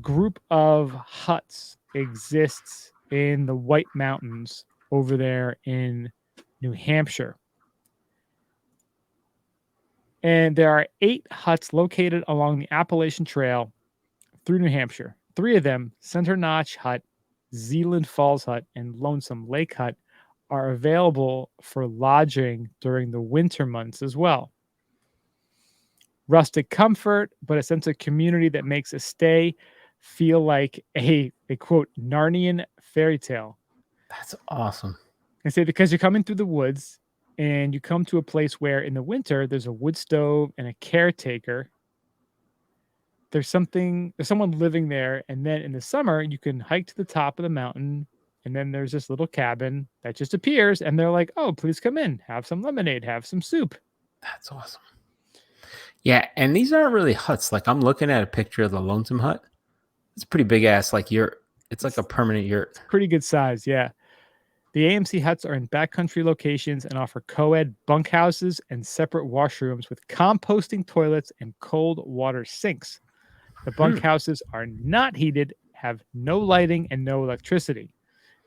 group of huts exists in the White Mountains over there in New Hampshire. And there are 8 huts located along the Appalachian Trail through New Hampshire. 3 of them, Center Notch Hut, Zealand Falls Hut, and Lonesome Lake Hut, are available for lodging during the winter months as well. Rustic comfort, but a sense of community that makes a stay feel like a quote, Narnian fairy tale. That's awesome. I say because you're coming through the woods and you come to a place where in the winter there's a wood stove and a caretaker. There's someone living there, and then in the summer you can hike to the top of the mountain, and then there's this little cabin that just appears, and they're like, "Oh, please come in, have some lemonade, have some soup." That's awesome. Yeah, and these aren't really huts. Like I'm looking at a picture of the Lonesome Hut. It's a pretty big ass like yurt. It's like a permanent yurt. Pretty good size, yeah. The AMC huts are in backcountry locations and offer co-ed bunkhouses and separate washrooms with composting toilets and cold water sinks. The bunkhouses are not heated, have no lighting, and no electricity.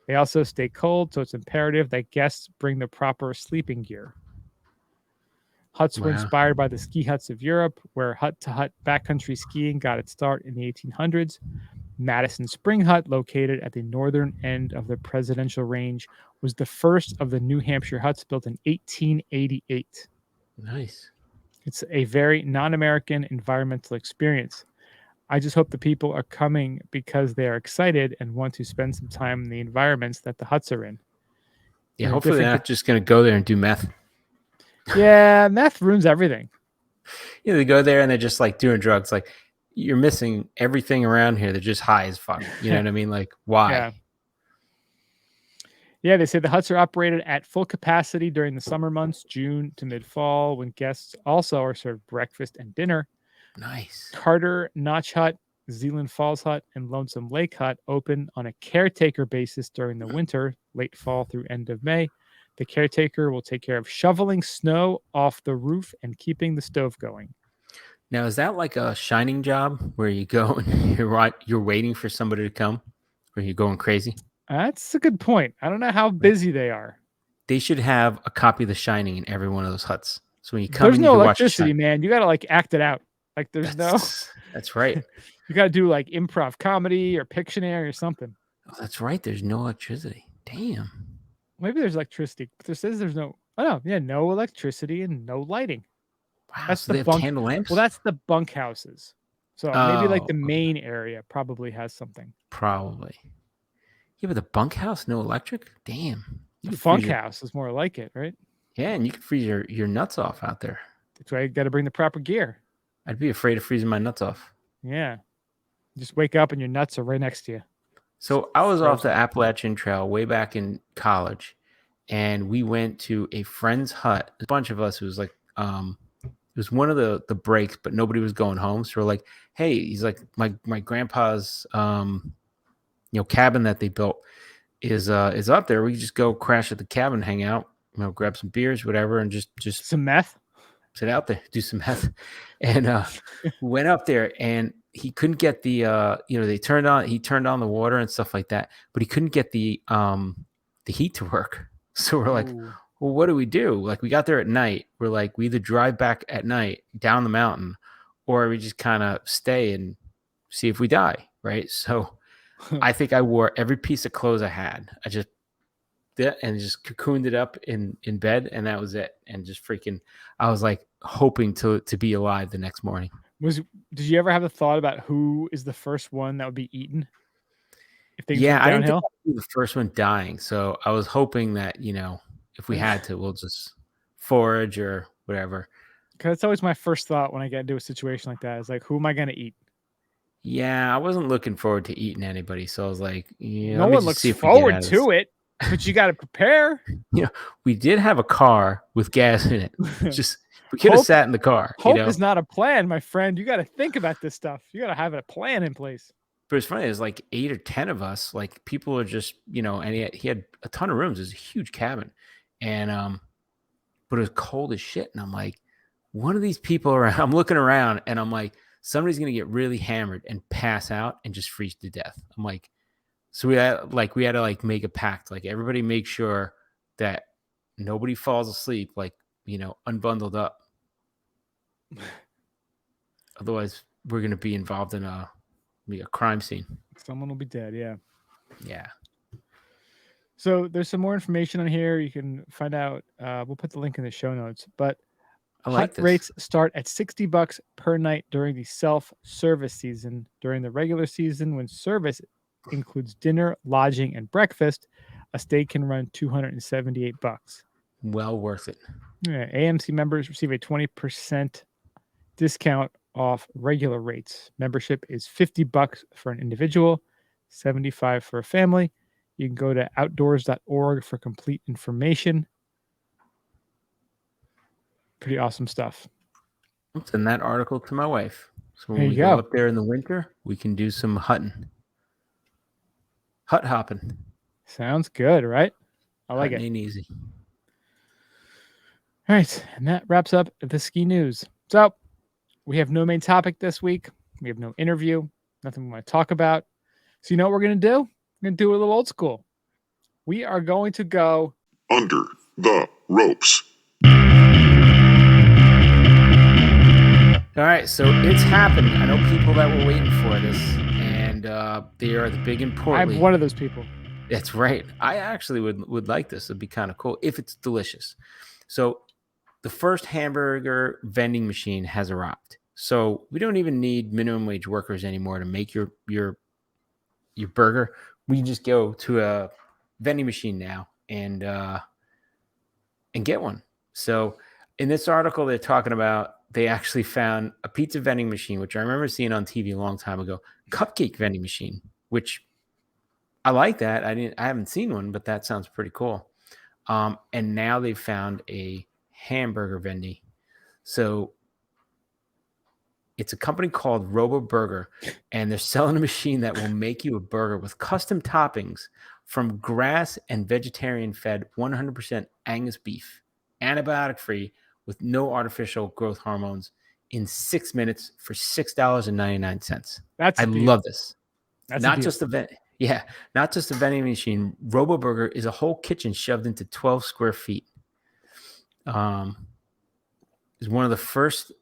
They also stay cold, so it's imperative that guests bring the proper sleeping gear. Huts were inspired by the ski huts of Europe, where hut-to-hut backcountry skiing got its start in the 1800s. Madison Spring Hut, located at the northern end of the Presidential Range, was the first of the New Hampshire huts built in 1888. Nice. It's a very non-American environmental experience. I just hope the people are coming because they are excited and want to spend some time in the environments that the huts are in. Yeah, hopefully they're not just going to go there and do meth. Yeah, meth ruins everything. Yeah, they go there and they're just like doing drugs. Like you're missing everything around here. They're just high as fuck. You know what I mean? Like why? Yeah, they say the huts are operated at full capacity during the summer months, June to mid-fall, when guests also are served breakfast and dinner. Nice. Carter Notch Hut, Zealand Falls Hut, and Lonesome Lake Hut open on a caretaker basis during the winter, late fall through end of May. The caretaker will take care of shoveling snow off the roof and keeping the stove going. Now, is that like a shining job where you go and you're waiting for somebody to come, or you're going crazy? That's a good point. I don't know how Right. busy they are. They should have a copy of The Shining in every one of those huts. So when you come There's in, you no can watch The electricity, Shining. man. You got to like act it out. Like there's That's right. you got to do like improv comedy or Pictionary or something. Oh, that's right. There's no electricity. Damn. Maybe there's electricity, but there says there's no. Oh no, yeah, no electricity and no lighting. Wow. That's So the they have bunk. candle lamps? Well, that's the bunkhouses. So maybe like the okay. main area probably has something. Probably. Yeah, but the bunkhouse, no electric? Damn. The You could freeze funk your- house is more like it, right? Yeah, and you can freeze your nuts off out there. That's why you got to bring the proper gear. I'd be afraid of freezing my nuts off. Yeah. Just wake up and your nuts are right next to you. So I was off the Frozen. Appalachian Trail way back in college, and we went to a friend's hut. A bunch of us. It was like it was one of the breaks, but nobody was going home. So we're like, hey, he's like my grandpa's cabin that they built is up there. We could just go crash at the cabin, hang out, grab some beers, whatever, and just Some meth. sit out there, do some meth. And we went up there, and he couldn't get the he turned on the water and stuff like that, but he couldn't get the heat to work. So we're like, Ooh. well, what do we do? Like, we got there at night. We're like, we either drive back at night down the mountain, or we just kind of stay and see if we die, right? So I think I wore every piece of clothes I had. I just did and just cocooned it up in bed, and that was it. And just freaking, I was like hoping to be alive the next morning. Did you ever have a thought about who is the first one that would be eaten? If things Yeah, went I didn't think downhill? I'd be the first one dying. So I was hoping that, if we had to, we'll just forage or whatever. Because it's always my first thought when I get into a situation like that. Is like, who am I going to eat? Yeah, I wasn't looking forward to eating anybody. So I was like, yeah, No let me one just looks see if we get out forward of this. to it, but you got to prepare. We did have a car with gas in it. Just we could have Hope- sat in the car. Hope is not a plan, my friend. You got to think about this stuff. You got to have a plan in place. But it's funny. There's like 8 or 10 of us. Like, people are just, and he had a ton of rooms. It was a huge cabin, and but it was cold as shit. And I'm like, one of these people around. I'm looking around, and I'm like, somebody's gonna get really hammered and pass out and just freeze to death. I'm like, so we had to make a pact. Like, everybody make sure that nobody falls asleep. Like, unbundled up. Otherwise, we're gonna be involved in a crime scene. Someone will be dead. Yeah. Yeah. So there's some more information on here. You can find out. We'll put the link in the show notes. But I like hut this. rates start at $60 per night during the self-service season. During the regular season, when service includes dinner, lodging, and breakfast, a stay can run $278. Well worth it. Yeah, AMC members receive a 20% discount off regular rates. Membership is $50 for an individual, $75 for a family. You can go to outdoors.org for complete information. Pretty awesome stuff. I'll send that article to my wife. So when There we you go go. up there in the winter, we can do some hut hopping. Sounds good, right? I like Hutting it. ain't easy. All right, and that wraps up the ski news. So we have no main topic this week. We have no interview, nothing we want to talk about. So you know what we're going to do? We're going to do a little old school. We are going to go under the ropes. All right, so it's happened. I know people that were waiting for this, and they are the big and portly. I'm one of those people. That's right. I actually would like this. It'd be kind of cool if it's delicious. So the first hamburger vending machine has arrived. So we don't even need minimum wage workers anymore to make your burger. We can just go to a vending machine now and get one. So in this article, they're talking about they actually found a pizza vending machine, which I remember seeing on TV a long time ago. Cupcake vending machine, which I like that. I haven't seen one, but that sounds pretty cool. And now they've found a hamburger vending. So it's a company called Robo Burger, and they're selling a machine that will make you a burger with custom toppings from grass and vegetarian fed 100% Angus beef, antibiotic free with no artificial growth hormones in 6 minutes for $6.99. That's I a deal. love this. That's Not a deal. just not just a vending machine. RoboBurger is a whole kitchen shoved into 12 square feet. Is one of the first.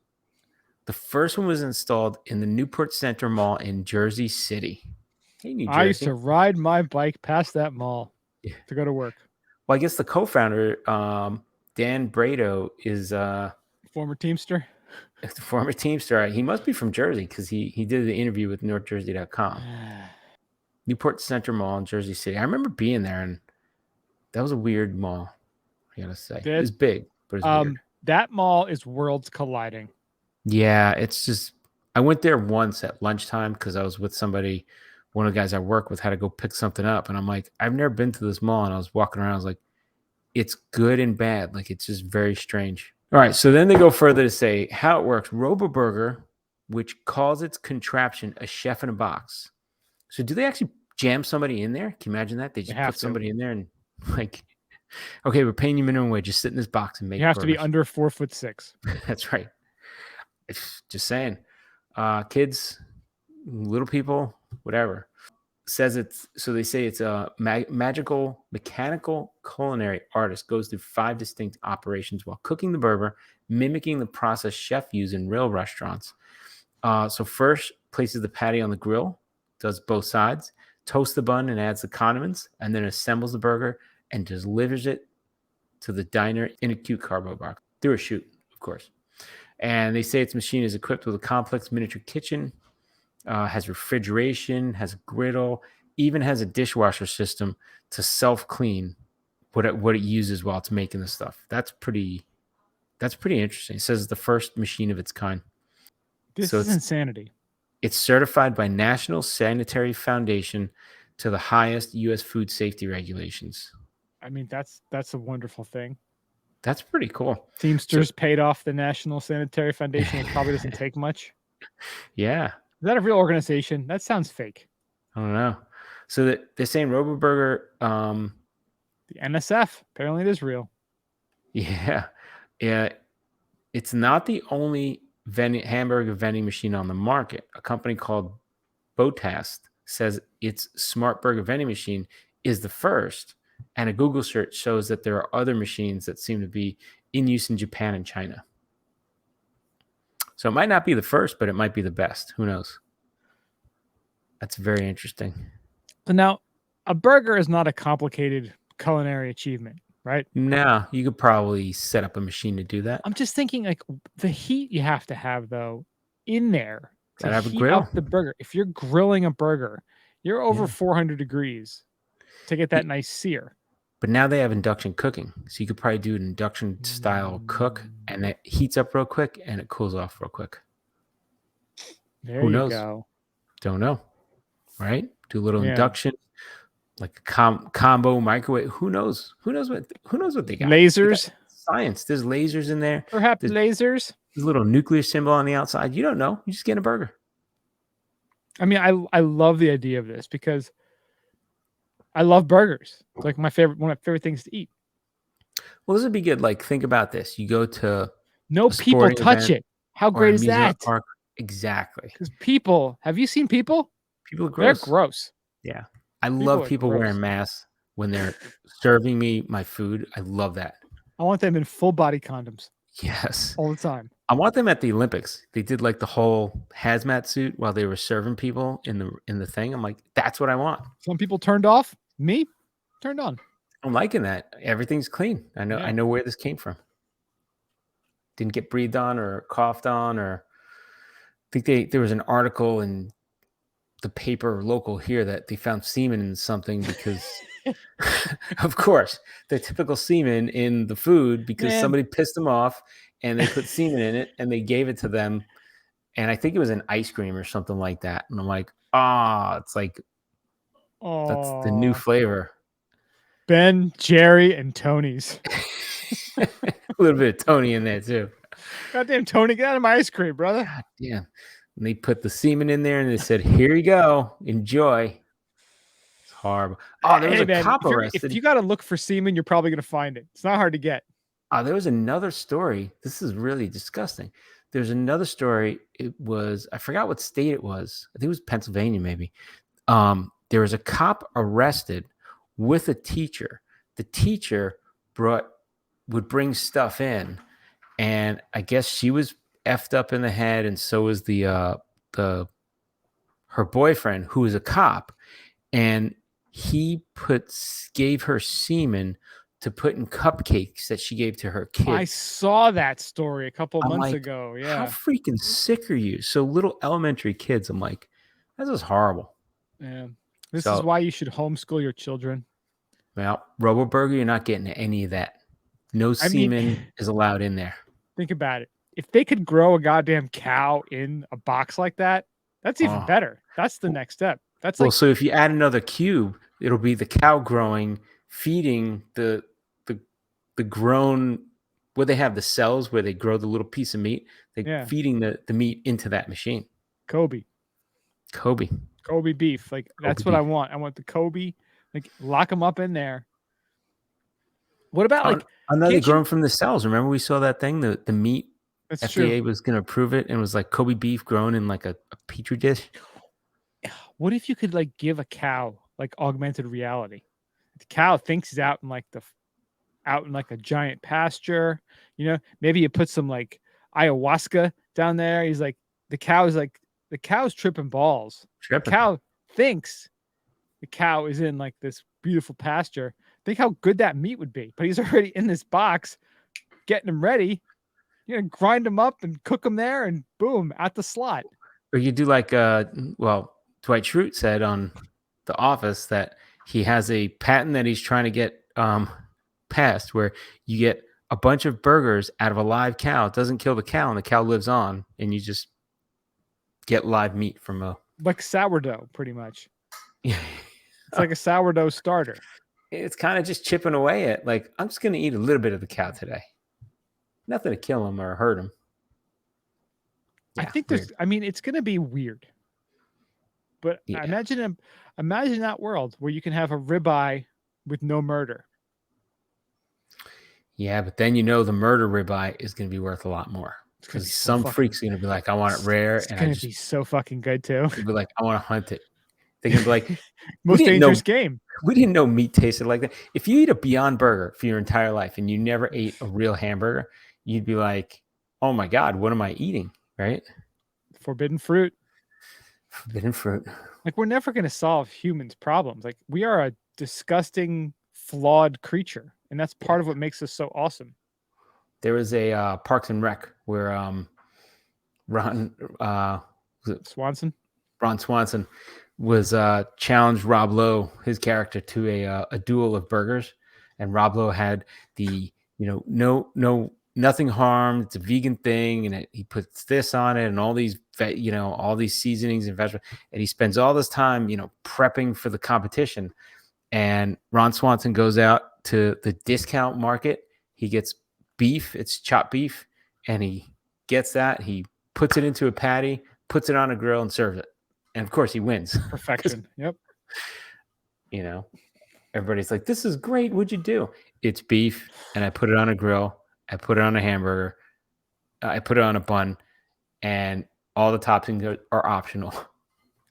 The first one was installed in the Newport Center Mall in Jersey City. Hey, New Jersey. I used to ride my bike past that mall to go to work. Well, I guess the co-founder, Dan Brado, is Former Teamster. the former Teamster. He must be from Jersey because he did the interview with NorthJersey.com. Newport Center Mall in Jersey City. I remember being there, and that was a weird mall, I gotta say. It was big, but it was weird. That mall is worlds colliding. Yeah, it's just I went there once at lunchtime because I was with somebody, one of the guys I work with had to go pick something up. And I'm like, I've never been to this mall. And I was walking around, I was like, it's good and bad. Like, it's just very strange. All right. So then they go further to say how it works. RoboBurger, which calls its contraption a chef in a box. So do they actually jam somebody in there? Can you imagine that? They just put somebody in there and like, okay, we're paying you minimum wage. Just sit in this box and make. You have burgers. to be under 4'6". That's right. It's just saying, kids, little people, whatever. Says it's so they say it's a magical mechanical culinary artist goes through 5 distinct operations while cooking the burger, mimicking the process chef use in real restaurants. So first places the patty on the grill, does both sides, toasts the bun and adds the condiments, and then assembles the burger and delivers it to the diner in a cute cardboard box through a chute, of course. And they say its machine is equipped with a complex miniature kitchen, has refrigeration, has a griddle, even has a dishwasher system to self-clean what it uses while it's making the stuff. That's pretty interesting. It says it's the first machine of its kind. This is insanity. It's certified by National Sanitary Foundation to the highest U.S. food safety regulations. I mean, that's a wonderful thing. That's pretty cool. Teamsters paid off the National Sanitary Foundation. It probably doesn't take much. Yeah. Is that a real organization? That sounds fake. I don't know. So they're saying RoboBurger. The NSF. Apparently it is real. Yeah. It's not the only hamburger vending machine on the market. A company called Botast says its smart burger vending machine is the first. And a Google search shows that there are other machines that seem to be in use in Japan and China. So it might not be the first, but it might be the best. Who knows? That's very interesting. So now, a burger is not a complicated culinary achievement, right? No, you could probably set up a machine to do that. I'm just thinking, like, the heat you have to have, though, in there to Gotta have a heat grill. up the burger. If you're grilling a burger, you're over 400 degrees to get that nice sear. But now they have induction cooking. So you could probably do an induction style cook and it heats up real quick and it cools off real quick. There Who you knows? go. Don't know. Right? Do a little induction, like a combo microwave. Who knows? Who knows what they got? Lasers. They got science. There's lasers in there. Perhaps There's lasers. a little nuclear symbol on the outside. You don't know. You just get a burger. I mean, I love the idea of this because I love burgers. It's like one of my favorite things to eat. Well, this would be good. Like, think about this. You go to no people touch it. How great is that? Park. Exactly. Because people, have you seen people? People are gross. They're gross. Yeah. I love people wearing masks when they're serving me my food. I love that. I want them in full body condoms. Yes. All the time. I want them at the Olympics. They did like the whole hazmat suit while they were serving people in the thing. I'm like, that's what I want. Some people turned off. Me, turned on. I'm liking that. Everything's clean. I know where this came from. Didn't get breathed on or coughed on, or I think there was an article in the paper local here that they found semen in something because of course the typical semen in the food because somebody pissed them off and they put semen in it and they gave it to them. And I think it was an ice cream or something like that. And I'm like, it's like, that's the new flavor. Ben, Jerry, and Tony's. A little bit of Tony in there too. Goddamn Tony, get out of my ice cream, brother. God damn. And they put the semen in there and they said, here you go. Enjoy. It's Horrible. Oh, there was Hey, a man, cop if arrested. you got to look for semen, you're probably going to find it. It's not hard to get. There was another story. This is really disgusting. There's another story. It was, I forgot what state it was. I think it was Pennsylvania, maybe. There was a cop arrested with a teacher. The teacher would bring stuff in, and I guess she was effed up in the head, and so was her boyfriend, who was a cop, and he gave her semen to put in cupcakes that she gave to her kids. I saw that story a couple months like, ago. How Yeah. freaking sick are you? So little elementary kids. I'm like, that's just horrible. Yeah. This So- is why you should homeschool your children. Well, Robo Burger, you're not getting any of that. No I mean- semen is allowed in there. Think about it. If they could grow a goddamn cow in a box like that, that's even Oh. better. That's the next step. That's Well, like so if you add another cube, it'll be the cow growing, feeding the grown, where they have the cells where they grow the little piece of meat. They're Yeah. feeding the meat into that machine. Kobe beef. Like that's what I beef. want. I want the Kobe. Like lock them up in there. What about like Another can't you- grown from the cells. Remember we saw that thing, the meat that's FDA true. was going to approve it, and it was like Kobe beef grown in like a petri dish. What if you could like give a cow like augmented reality? The cow thinks he's out in like a giant pasture. You know, maybe you put some like ayahuasca down there. He's like the cow's tripping balls. Tripping. Cow thinks the cow is in like this beautiful pasture. Think how good that meat would be. But he's already in this box, getting him ready. You're gonna grind them up and cook them there, and boom, at the slot. Or you do like Dwight Schrute said on The Office that he has a patent that he's trying to get passed, where you get a bunch of burgers out of a live cow. It doesn't kill the cow, and the cow lives on, and you just get live meat from a Like sourdough, pretty much. Yeah. It's like a sourdough starter. It's kind of just chipping away at like, I'm just going to eat a little bit of the cow today. Nothing to kill him or hurt him. I Yeah, think weird. it's going to be weird. But Yeah. imagine that world where you can have a ribeye with no murder. Yeah, but then the murder ribeye is going to be worth a lot more It's gonna because be so some fucking- freaks are going to be like, I want it rare, It's and going to be so fucking good too. they'll be like, I want to hunt it. They're going to be like, Most didn't know- dangerous game. we didn't know meat tasted like that. If you eat a Beyond Burger for your entire life and you never ate a real hamburger, you'd be like, oh my God, what am I eating? Right? Forbidden fruit. Forbidden fruit. Like we're never going to solve humans' problems. Like we are a disgusting, flawed creature, and that's part of what makes us so awesome. There was a Parks and Rec where Ron Swanson. Swanson was challenged Rob Lowe, his character, to a duel of burgers, and Rob Lowe had the nothing harmed. It's a vegan thing, and he puts this on it and all these all these seasonings and vegetables, and he spends all this time prepping for the competition. And Ron Swanson goes out to the discount market. He gets beef, it's chopped beef, and he gets that. He puts it into a patty, puts it on a grill, and serves it. And of course, he wins. Perfection. Yep. Everybody's like, "This is great. What'd you do?" It's beef, and I put it on a grill. I put it on a hamburger. I put it on a bun, and all the toppings are optional.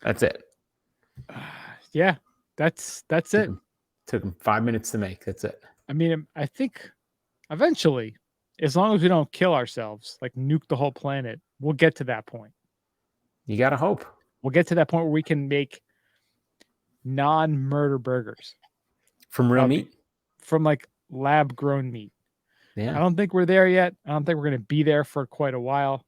That's it. Yeah, that's it. Took him 5 minutes to make. That's it. I mean, I think eventually, as long as we don't kill ourselves, like nuke the whole planet, we'll get to that point. You gotta hope. We'll get to that point where we can make non-murder burgers From real meat. from like lab-grown meat. Yeah. I don't think we're there yet. I don't think we're going to be there for quite a while.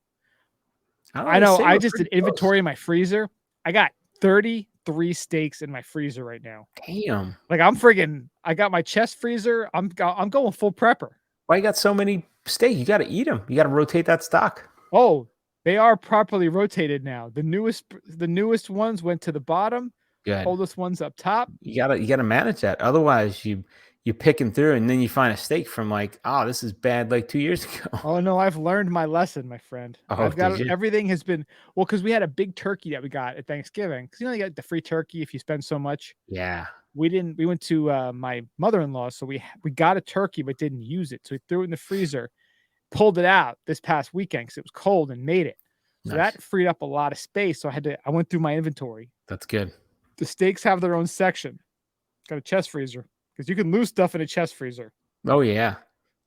don't I know. say I we're just did pretty close. inventory in my freezer. I got 33 steaks in my freezer right now. Damn. Like I got my chest freezer. I'm going full prepper. Why you got so many steak? You got to eat them. You got to rotate that stock. Oh, they are properly rotated now. The newest ones went to the bottom. Good. Oldest ones up top. You gotta manage that. Otherwise, you you're picking through, and then you find a steak from like, oh, this is bad like 2 years ago. Oh no, I've learned my lesson, my friend. Oh, I've got did you? everything has been well because we had a big turkey that we got at Thanksgiving. Because you get the free turkey if you spend so much. Yeah. We didn't. We went to my mother-in-law, so we got a turkey but didn't use it. So we threw it in the freezer, pulled it out this past weekend because it was cold and made it. So Nice. that freed up a lot of space. So I went through my inventory. That's good. The steaks have their own section. Got a chest freezer because you can lose stuff in a chest freezer. Oh yeah.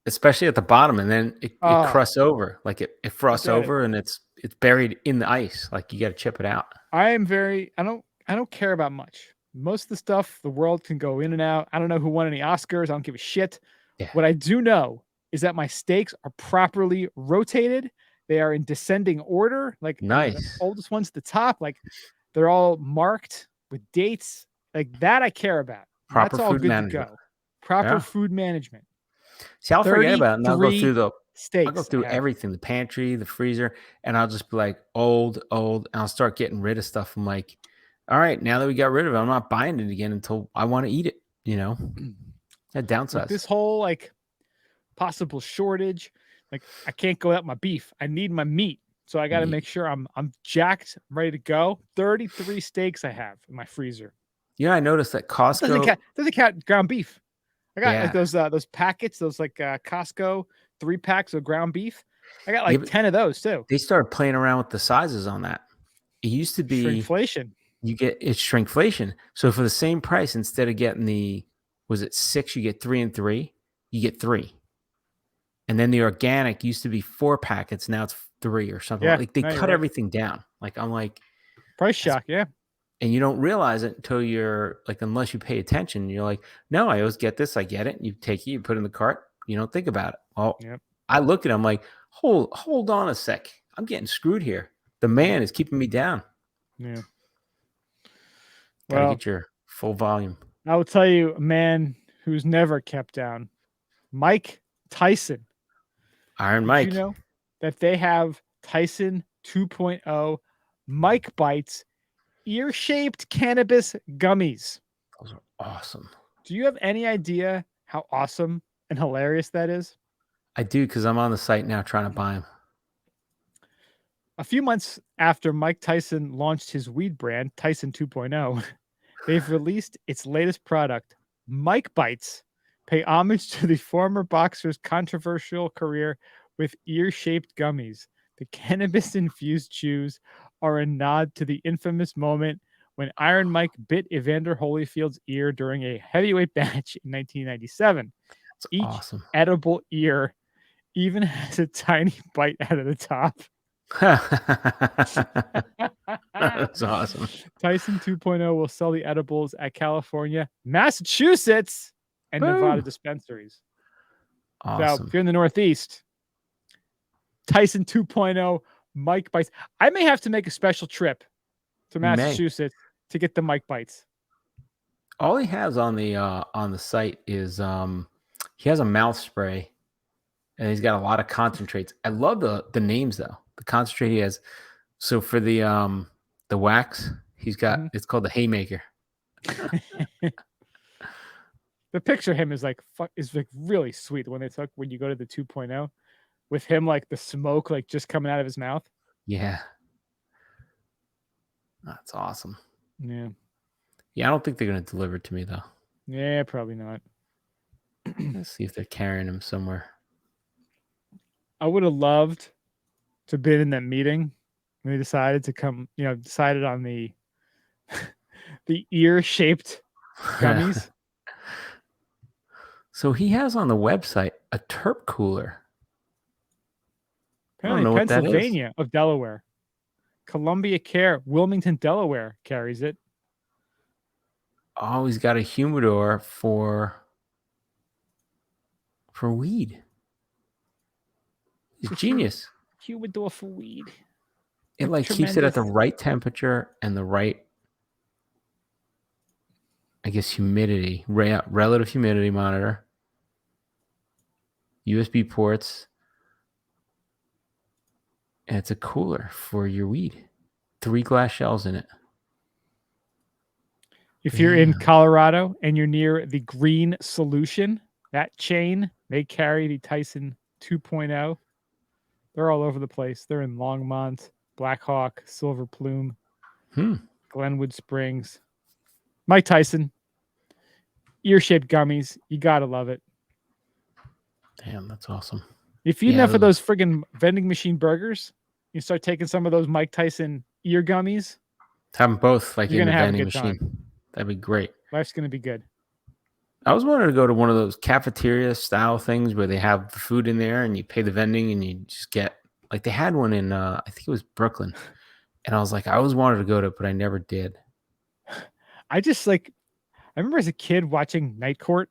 Especially at the bottom, and then it Oh. crusts over. Like it frosts Forget it. over, and it's buried in the ice. Like you got to chip it out. I don't care about much. Most of the stuff, the world can go in and out. I don't know who won any Oscars. I don't give a shit. Yeah. What I do know is that my steaks are properly rotated. They are in descending order. Like Nice. the oldest ones at the top, like they're all marked with dates. Like that I care about. Proper That's all food good management. to go. Proper Yeah. food management. See, I'll forget about it, and I'll go 33 through steaks. I'll go through I have. everything, the pantry, the freezer, and I'll just be like, old, and I'll start getting rid of stuff. I'm like, all right, now that we got rid of it, I'm not buying it again until I want to eat it, That With downsize. this whole like possible shortage, like I can't go without my beef. I need my meat. So I got to Yeah. make sure I'm jacked, ready to go. 33 steaks I have in my freezer. I noticed that Costco. Doesn't count ground beef. I got like Yeah. those packets, those like Costco 3-packs of ground beef. I got like but 10 of those too. they started playing around with the sizes on that. It used to be Shrinkflation. it's shrinkflation. So for the same price, instead of getting was it 6, you get 3 and 3, you get 3. And then the organic used to be 4 packets, now it's 3 or something. Yeah, Like they no, you're cut right. everything down. Like I'm like, Price shock, yeah. and you don't realize it until you're like, unless you pay attention, you're like, no, I always get this. I get it. You take it, you put it in the cart. You don't think about it. Well, Yep. I look at it, I'm like, hold on a sec. I'm getting screwed here. The man is keeping me down. Yeah. Gotta Well, get your full volume. I will tell you a man who's never kept down. Mike Tyson. Iron Did Mike. you know that they have Tyson 2.0 Mike Bites ear-shaped cannabis gummies? Those are awesome. Do you have any idea how awesome and hilarious that is? I do, because I'm on the site now trying to buy them. A few months after Mike Tyson launched his weed brand, Tyson 2.0, they've released its latest product, Mike Bites, pay homage to the former boxer's controversial career with ear-shaped gummies. The cannabis-infused chews are a nod to the infamous moment when Iron Mike bit Evander Holyfield's ear during a heavyweight match in 1997. That's Each awesome. edible ear even has a tiny bite out of the top. That's awesome. Tyson 2.0 will sell the edibles at California, Massachusetts, and Nevada Boom. dispensaries. So Awesome. if you're in the Northeast, Tyson 2.0 Mike Bites. I may have to make a special trip to may. Massachusetts to get the Mike Bites. All he has on the site is he has a mouth spray, and he's got a lot of concentrates. I love the names though. The concentrate he has. So for the wax, he's got it's called the Haymaker. The picture of him is like really sweet. The one they took when you go to the 2.0 with him, like the smoke like just coming out of his mouth. Yeah. That's awesome. Yeah. Yeah, I don't think they're gonna deliver it to me though. Yeah, probably not. Let's see if they're carrying him somewhere. I would have loved to been in that meeting when they decided to come, decided on the the ear-shaped gummies. So he has on the website a terp cooler. I don't Apparently know what that is. Pennsylvania of Delaware. Columbia Care, Wilmington, Delaware carries it. Oh, he's got a humidor for weed. He's a genius. Humidor for weed. It That's like keeps it at the tremendous. right temperature and the right, I guess, humidity, relative humidity monitor, USB ports, and it's a cooler for your weed. 3 glass shells in it. If you're in Yeah. Colorado and you're near the Green Solution, that chain, they carry the Tyson 2.0. They're all over the place. They're in Longmont, Black Hawk, Silver Plume, Hmm. Glenwood Springs. Mike Tyson, ear-shaped gummies. You gotta love it. Damn, that's awesome. If you eat Yeah, enough of those friggin' vending machine burgers, you start taking some of those Mike Tyson ear gummies, have them both like you're in the gonna have a vending good time. machine. That'd be great. Life's gonna be good. I was wanting to go to one of those cafeteria style things where they have the food in there and you pay the vending and you just get like they had one in I think it was Brooklyn. And I was like, I always wanted to go to it, but I never did. I just I remember as a kid watching Night Court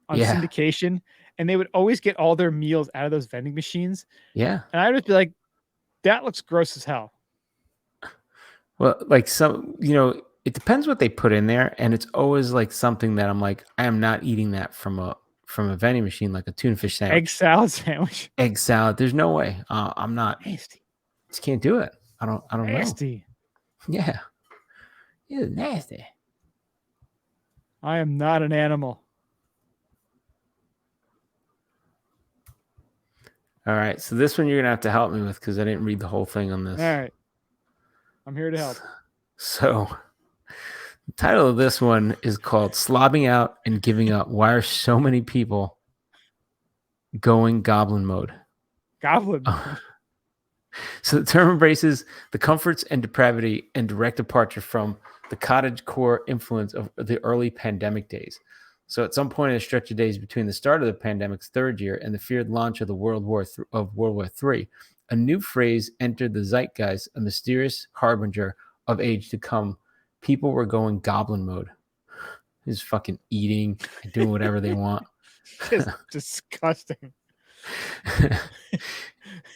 on Yeah. syndication, and they would always get all their meals out of those vending machines. Yeah. And I would be like, that looks gross as hell. Well, like some, it depends what they put in there, and it's always like something that I'm like, I am not eating that from a vending machine, like a tuna fish sandwich, Egg salad sandwich. egg salad. There's no way. I'm not. Nasty. Just can't do it. I don't know. Nasty. Yeah, it's nasty. I am not an animal. All right, so this one you're gonna have to help me with because I didn't read the whole thing on this. All right. I'm here to help. So, the title of this one is called "Slobbing Out and Giving Up." Why are so many people going goblin mode? Goblin. So the term embraces the comforts and depravity and direct departure from the cottage core influence of the early pandemic days. So at some point in a stretch of days between the start of the pandemic's third year and the feared launch of the World War III, a new phrase entered the zeitgeist, a mysterious harbinger of age to come. People were going goblin mode. Just fucking eating and doing whatever they want. Just disgusting.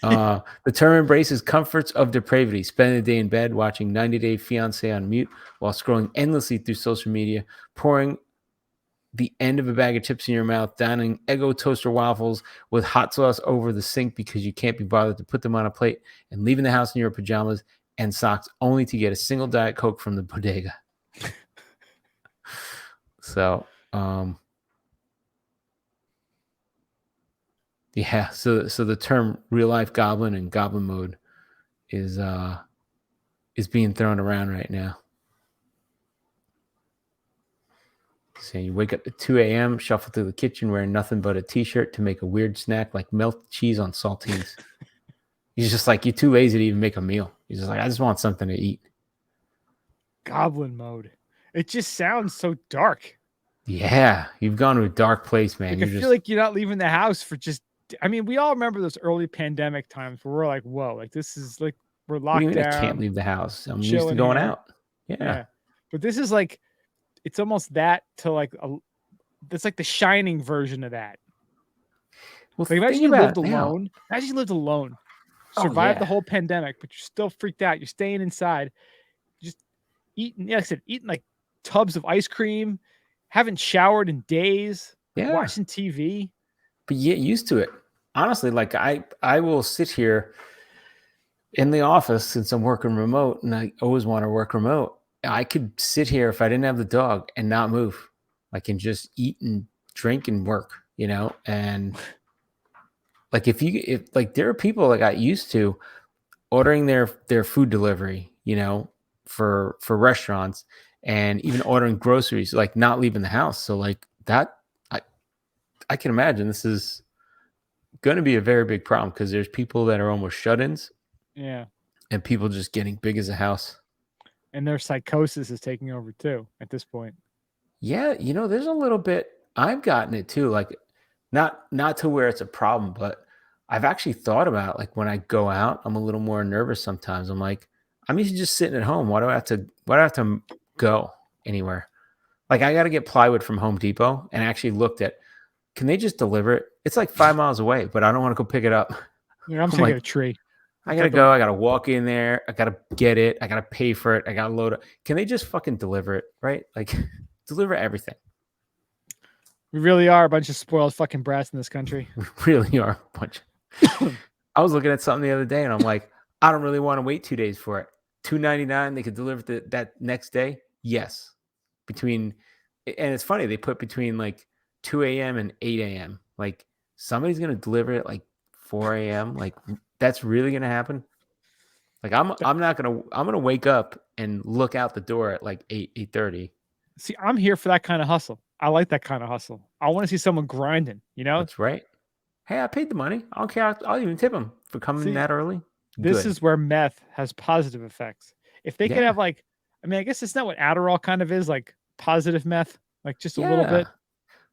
The term embraces comforts of depravity, spending the day in bed watching 90 Day Fiancé on mute while scrolling endlessly through social media, pouring the end of a bag of chips in your mouth, downing Eggo toaster waffles with hot sauce over the sink because you can't be bothered to put them on a plate, and leaving the house in your pajamas and socks only to get a single Diet Coke from the bodega. So, yeah, so the term real life goblin and goblin mode is being thrown around right now. So you wake up at 2 a.m., shuffle through the kitchen wearing nothing but a t-shirt to make a weird snack like melted cheese on saltines. He's just like, you're too lazy to even make a meal. He's just like, I just want something to eat. Goblin mode. It just sounds so dark. Yeah, you've gone to a dark place, man. Like, I feel like you're not leaving the house for just. I mean, we all remember those early pandemic times where we're like, "Whoa, like this is like we're What do you locked mean I down." can't leave the house. I'm used to chilling going here. out. Yeah. But this is like, it's almost that to like it's like the Shining version of that. Well, Like, imagine think you about lived it now. alone. Imagine you lived alone, Oh, survived the yeah. whole pandemic, but you're still freaked out. You're staying inside, just eating. Yeah, like I said, eating like tubs of ice cream, haven't showered in days, Yeah. watching TV. But you get used to it. Honestly, like I will sit here in the office since I'm working remote and I always want to work remote. I could sit here if I didn't have the dog and not move. I can just eat and drink and work, and like if like there are people that got used to ordering their food delivery, for restaurants and even ordering groceries, like not leaving the house. So like that, I can imagine this is going to be a very big problem because there's people that are almost shut-ins. Yeah. And people just getting big as a house. And their psychosis is taking over too at this point. Yeah, there's a little bit. I've gotten it too. Like, not to where it's a problem, but I've actually thought about like when I go out, I'm a little more nervous sometimes. I'm like, I'm used to just sitting at home. Why do I have to go anywhere? Like, I got to get plywood from Home Depot, and I actually looked at, can they just deliver it? It's like 5 miles away, but I don't want to go pick it up. Yeah, I'm taking a tree. I gotta go. I gotta walk in there. I gotta get it. I gotta pay for it. I gotta load it. Can they just fucking deliver it, right? Like, deliver everything. We really are a bunch of spoiled fucking brats in this country. We really are a bunch. I was looking at something the other day, and I'm like, I don't really want to wait 2 days for it. $2.99. They could deliver that next day. Yes, between, and it's funny, they put between like 2 a.m. and 8 a.m. Like somebody's going to deliver it like 4 a.m. Like that's really going to happen. Like I'm going to wake up and look out the door at like 8:30. See, I'm here for that kind of hustle. I like that kind of hustle. I want to see someone grinding, you know? That's right. Hey, I paid the money. I don't care. I'll even tip them for coming See, that early. This Good. is where meth has positive effects. If they could have like, I mean, I guess it's not what Adderall kind of is, like positive meth, like just a little bit.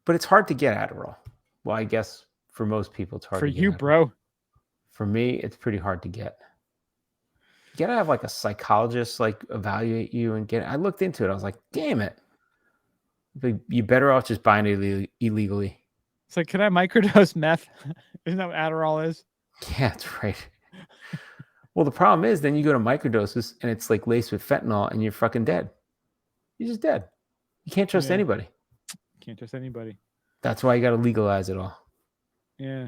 But it's hard to get Adderall. Well, I guess for most people, it's hard For to get you, Adderall. bro. For me, it's pretty hard to get. You gotta have like a psychologist like evaluate you and get it. I looked into it. I was like, damn it. You're better off just buying it illegally. It's like, can I microdose meth? Isn't that what Adderall is? Yeah, that's right. Well, the problem is then you go to microdoses and it's like laced with fentanyl and you're fucking dead. You're just dead. You can't trust anybody. Can't trust anybody. That's why you got to legalize it all. Yeah.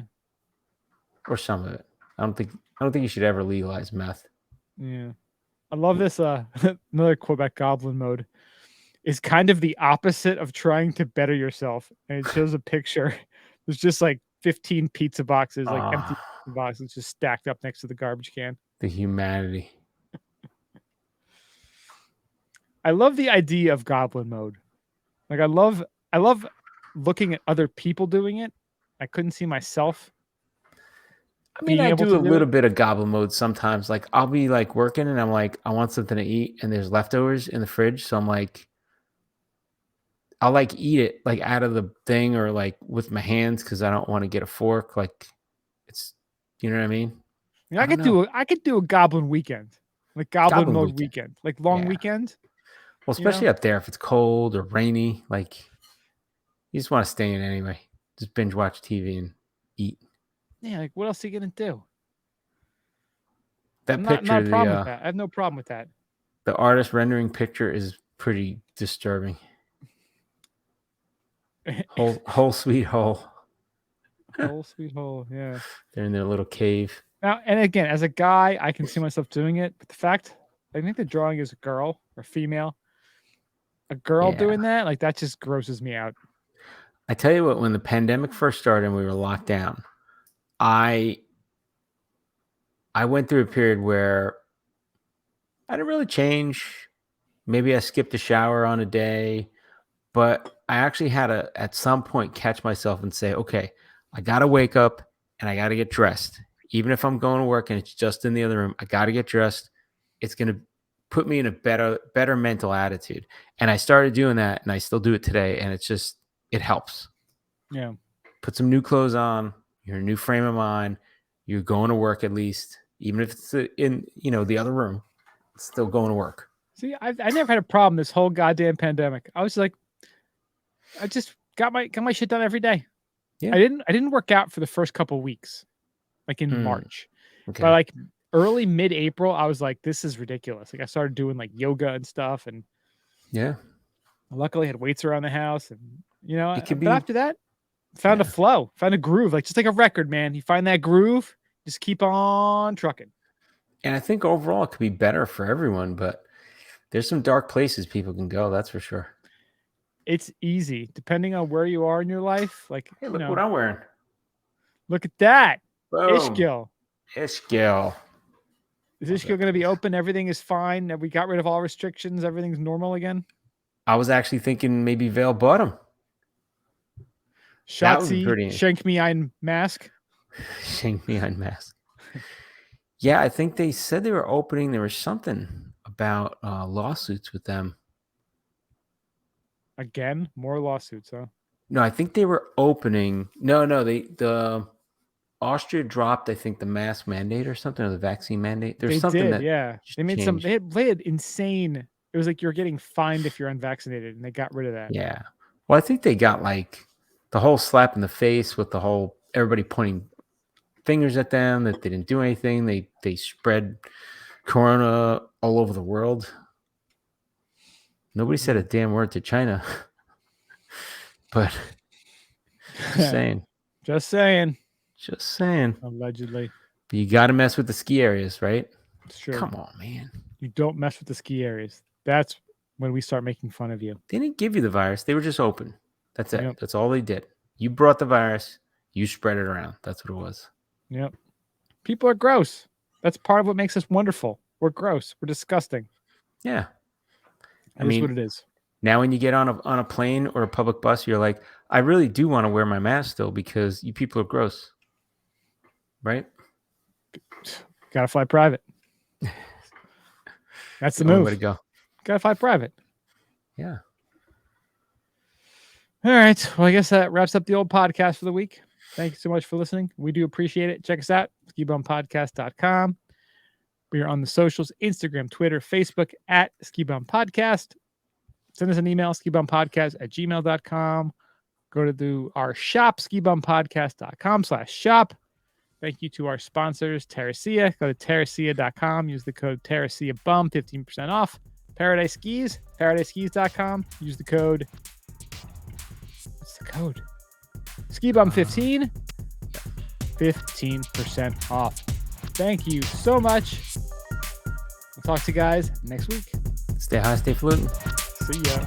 Or some of it. I don't think you should ever legalize meth. Yeah. I love this another Quebec goblin mode is kind of the opposite of trying to better yourself. And it shows a picture. There's just like 15 pizza boxes, like empty pizza boxes just stacked up next to the garbage can. The humanity. I love the idea of goblin mode. Like I love looking at other people doing it. I couldn't see myself. I mean, I do a little bit of goblin mode sometimes. Like I'll be like working and I'm like, I want something to eat and there's leftovers in the fridge. So I'm like, I'll like eat it like out of the thing or like with my hands because I don't want to get a fork. Like it's, you know what I mean? I could do a goblin weekend, like goblin mode weekend, like long weekend. Well, especially up there if it's cold or rainy, like you just want to stay in anyway. Just binge watch TV and eat. Yeah, like what else are you gonna do? That not picture, a problem with that. I have no problem with that. The artist rendering picture is pretty disturbing. Whole sweet hole. Whole sweet hole, yeah. They're in their little cave. Now, and again, as a guy, I can see myself doing it. But the fact, I think the drawing is a girl or female. A girl doing that, like that just grosses me out. I tell you what, when the pandemic first started and we were locked down, I went through a period where I didn't really change. Maybe I skipped a shower on a day, but I actually had to, at some point, catch myself and say, okay, I got to wake up and I got to get dressed. Even if I'm going to work and it's just in the other room, I got to get dressed. It's going to put me in a better mental attitude. And I started doing that and I still do it today. And it helps. Yeah. Put some new clothes on. You're in a new frame of mind. You're going to work at least, even if it's in, the other room, it's still going to work. See, I never had a problem this whole goddamn pandemic. I was like, I just got my shit done every day. Yeah. I didn't work out for the first couple of weeks, like in March. Okay. But like early mid-April, I was like, this is ridiculous. Like I started doing like yoga and stuff, and I luckily had weights around the house, and but after that, found a flow, found a groove, like just like a record, man. You find that groove, just keep on trucking. And I think overall it could be better for everyone, but there's some dark places people can go. That's for sure. It's easy depending on where you are in your life. Like, hey, look what I'm wearing. Look at that. Boom. Ishgil. Is Ishgil going to be open? Everything is fine. We got rid of all restrictions. Everything's normal again. I was actually thinking maybe Vail bottom. Shotzi, Shank Me Ein Mask. Shank Me Ein Mask. Yeah, I think they said they were opening. There was something about lawsuits with them. Again, more lawsuits, huh? No, I think they were opening. No, the Austria dropped, I think, the mask mandate or something, or the vaccine mandate. There's something that they made changed. They had insane. It was like you're getting fined if you're unvaccinated, and they got rid of that. Yeah. Well, I think they got like the whole slap in the face with the whole everybody pointing fingers at them that they didn't do anything. They spread corona all over the world. Nobody said a damn word to China. But just saying. Allegedly. But you got to mess with the ski areas, right? Sure. Come on, man. You don't mess with the ski areas. That's when we start making fun of you. They didn't give you the virus. They were just open. That's it. Yep. That's all they did. You brought the virus. You spread it around. That's what it was. Yep. People are gross. That's part of what makes us wonderful. We're gross. We're disgusting. Yeah. I That's mean, what it is. now when you get on a plane or a public bus, you're like, I really do want to wear my mask still because you people are gross. Right? Gotta fly private. That's the Only move. way to go. Gotta fly private. Yeah. All right. Well, I guess that wraps up the old podcast for the week. Thank you so much for listening. We do appreciate it. Check us out, skibumpodcast.com. We are on the socials, Instagram, Twitter, Facebook at skibumpodcast. Send us an email, skibumpodcast@gmail.com. Go to our shop, skibumpodcast.com/shop. Thank you to our sponsors, Terracea. Go to terracea.com. Use the code TerraceaBum, 15% off. Paradise Skis, paradiseskis.com. Use the code. What's the code? SkiBum15. 15% off. Thank you so much. We'll talk to you guys next week. Stay high, stay floating. See ya.